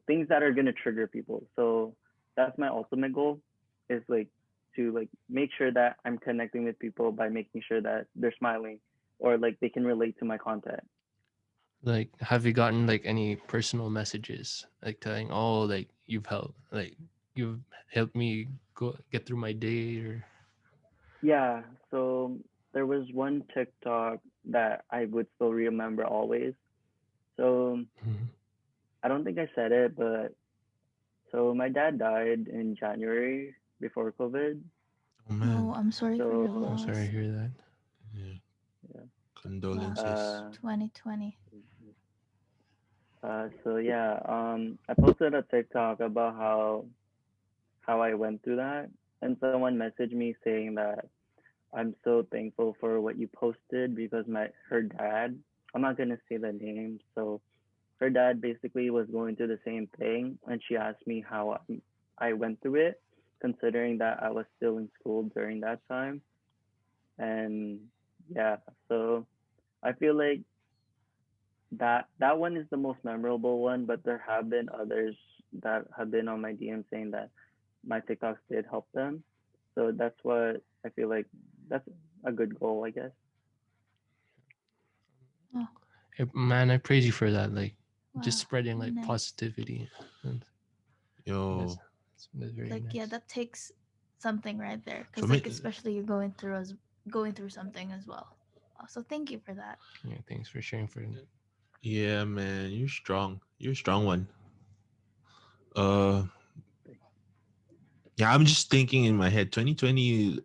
things that are gonna trigger people. So that's my ultimate goal is like to like make sure that I'm connecting with people by making sure that they're smiling or like they can relate to my content. Like, have you gotten like any personal messages like telling, oh, like you've helped me go get through my day, or Yeah, so there was one TikTok that I would still remember always. So Mhm. I don't think I said it, but so my dad died in January before COVID. Oh Oh, man. I'm sorry for your I'm So sorry to loss. hear that. Yeah. yeah, Wow. Condolences. uh, 2020. so yeah, I posted a TikTok about how I went through that, and someone messaged me saying that I'm so thankful for what you posted because my her dad, I'm not gonna say the name, so her dad basically was going through the same thing, and she asked me how I went through it, considering that I was still in school during that time, and yeah, so I feel like that one is the most memorable one, but there have been others that have been on my DM saying that my TikToks did help them. So that's what I feel like that's a good goal, I guess. Oh, Man, I praise you for that. Like, just wow. spreading Very like nice. positivity, and that's Yo. that's very Like, yeah, nice. that takes something right there. So Because, me, like, especially you going through something as well. So thank you for that. Yeah, thanks for sharing for. yeah, man, you're strong. You're a strong one. Uh, yeah, I'm just thinking in my head. 2020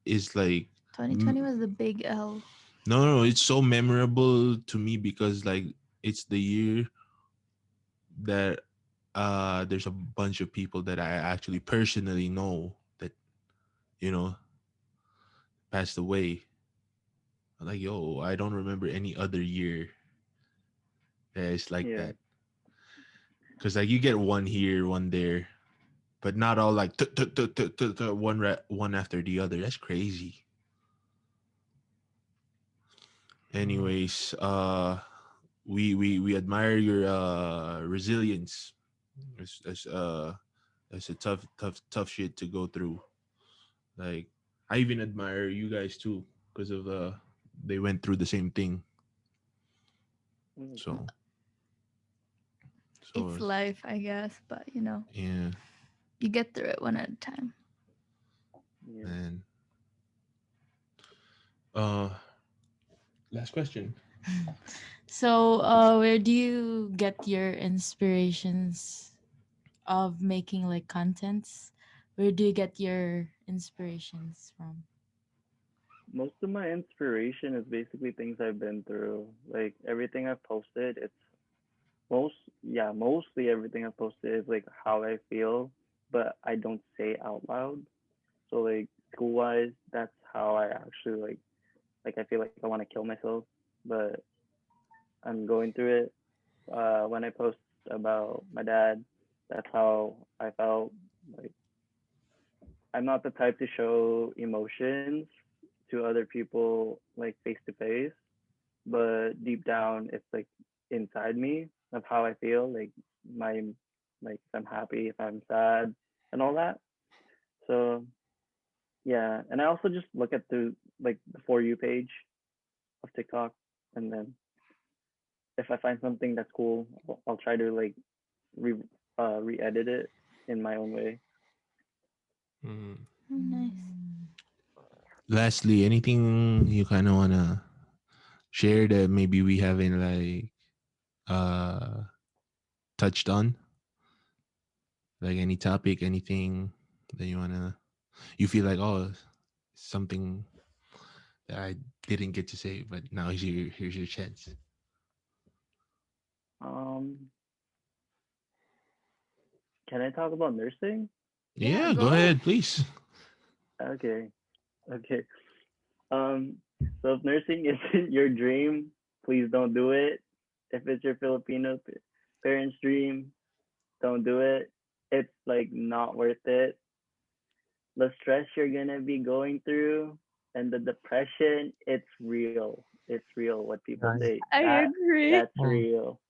is like, 2020 was the big L. no, it's so memorable to me because like it's the year that there's a bunch of people that I actually personally know that you know passed away. Like, yo, I don't remember any other year that is like Yeah. that. Cause like you get one here, one there, but not all like one after the other. That's crazy. Mm. Anyways, we admire your resilience. It's a tough shit to go through. Like I even admire you guys too because of they went through the same thing. Mm. So It's so life, I guess, but yeah, you get through it one at a time. Yeah. man. Uh, last question. So, where do you get your inspirations of making like contents? Where do you get your inspirations from? Most of my inspiration is basically things I've been through. Like everything I've posted, it's most yeah, mostly everything I've posted is like how I feel, but I don't say out loud. So like school wise, that's how I actually like I feel like I want to kill myself, but I'm going through it. When I post about my dad, that's how I felt. Like I'm not the type to show emotions to other people like face to face, but deep down it's like inside me of how I feel, like my like if I'm happy, if I'm sad, and all that. So yeah, and I also just look at the like the for you page of TikTok, and then if I find something that's cool, I'll try to like re re-edit it in my own way. Mm. Oh, nice. Mm. Lastly, anything you kind of wanna share that maybe we haven't like uh touched on? Like any topic, anything that you feel like, oh, something that I didn't get to say, but now here's your chance. Um, can I talk about nursing? Yeah, Yeah, go go. ahead, please. Okay, okay. Um, so if nursing isn't your dream, please don't do it. If it's your Filipino parents' dream, don't do it. It's like not worth it. The stress you're gonna be going through and the depression, it's real. It's real. What people Nice. say I agree. that's Um, real.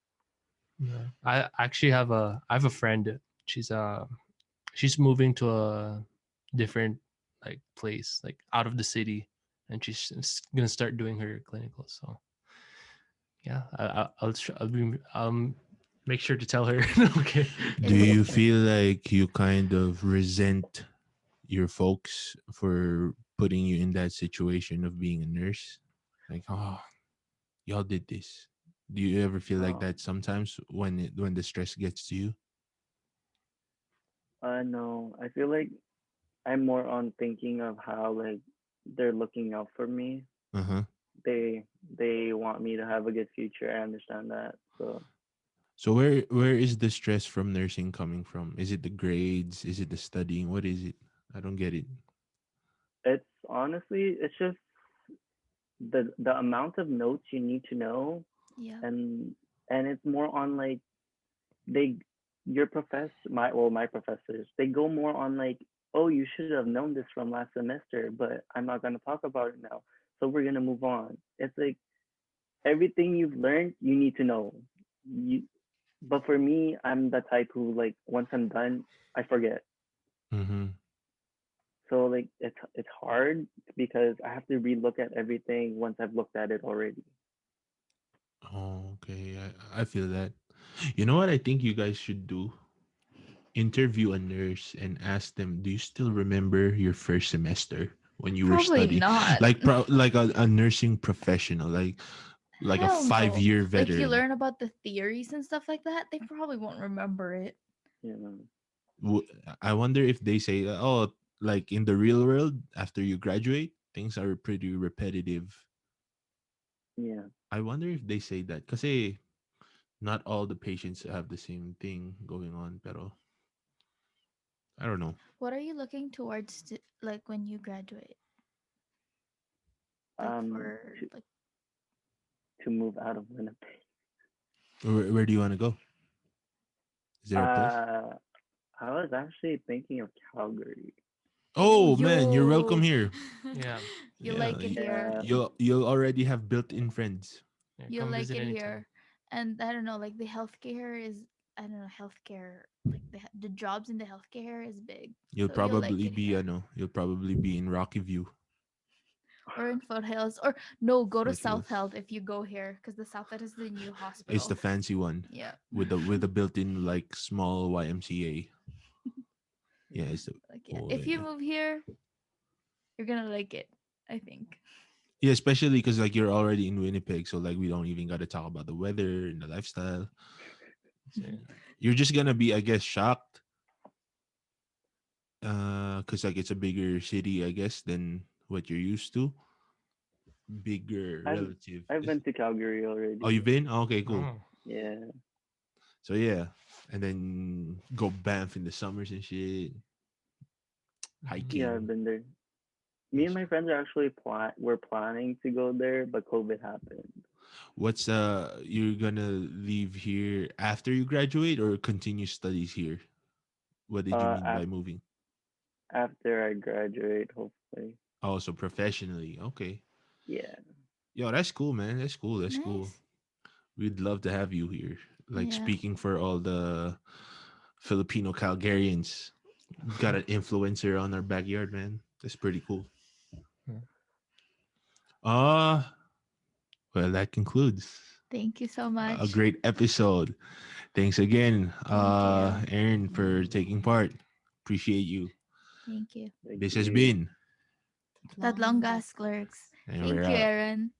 yeah. I actually I have a friend. She's she's moving to a different like place, like out of the city, and she's gonna start doing her clinical. So Yeah, I'll make sure to tell her. Okay. Do Is you feel like you kind of resent your folks for putting you in that situation of being a nurse? Like, oh, y'all did this. Do you ever feel like Oh, that sometimes when the stress gets to you? no. I feel like I'm more on thinking of how like they're looking out for me. Uh huh. They they want me to have a good future. I understand that. So So where is the stress from nursing coming from? Is it the grades? Is it the studying? What is it? I don't get it. it's honestly it's just the amount of notes you need to know, yeah. and it's more on like they your professor my professors, they go more on like, oh, you should have known this from last semester, but I'm not going to talk about it now, so we're going to move on. It's like everything you've learned you need to know. You But for me, I'm the type who like once I'm done I forget. Mm-hmm. So like it's hard because I have to relook at everything once I've looked at it already. Oh, okay. I feel that. You know what I think you guys should do? Interview a nurse and ask them, do you still remember your first semester when you were Probably studying? not. Like a nursing professional, like a Hell no. 5 year Like if you veteran. learn about the theories and stuff like that, they probably won't remember it. You know. W- I wonder if they say, oh, like in the real world, after you graduate, things are pretty repetitive. Yeah. I wonder if they say that. Because, hey, not all the patients have the same thing going on, pero I don't know. What are you looking towards to, like when you graduate? Like Um, for to like move out of Winnipeg. Where do you want to go? Is there a place? Uh, I was actually thinking of Calgary. oh Oh man, you're welcome yo, here. Yeah. you Yeah, like it here. Yeah. you'll already have built-in friends. Yeah. You Come like visit it anytime. here. And I don't know, like the healthcare is I don't know, healthcare like the jobs in the healthcare is big. So you'll like it here. You'll probably be in Rocky View. Or in Foothills. Or no, go to South Foothills. Health if you go here because the South Health is the new It's the hospital. fancy one Yeah. with the built-in like small YMCA. Yeah, it's the Like yeah. oh If you yeah. move here, you're gonna like it, I think. Yeah, especially because like you're already in Winnipeg, so like we don't even got to talk about the weather and the lifestyle. So, You're just gonna be, I guess, shocked, because like it's a bigger city, I guess, than what you're used to. Bigger I've relative. I've been to Calgary Oh, you've already. been? Oh, okay, cool. oh, Yeah. So yeah, and then go Banff in the summers and shit, mhm. Yeah, I've hiking. been there. Me and That's my cool. friends are actually we're planning to go there, but COVID happened. What's you're gonna leave here after you graduate or continue studies here? What did you Uh, mean by af- moving? After I graduate, hopefully. Oh, so professionally. Okay. Yeah. Yo, that's cool, man. That's cool. That's cool. Nice. We'd love to have you here. Like Yeah. speaking for all the Filipino Calgarians. Got an influencer on our backyard, man. That's pretty cool. Yeah. Uh well, that concludes Thank you so a much. great episode. Thanks again, Thank you. Aaron, for taking part. Appreciate you. Thank you. Thank This has you. been, That Long long gas gas clerks. and we're Thank you, out. Aaron.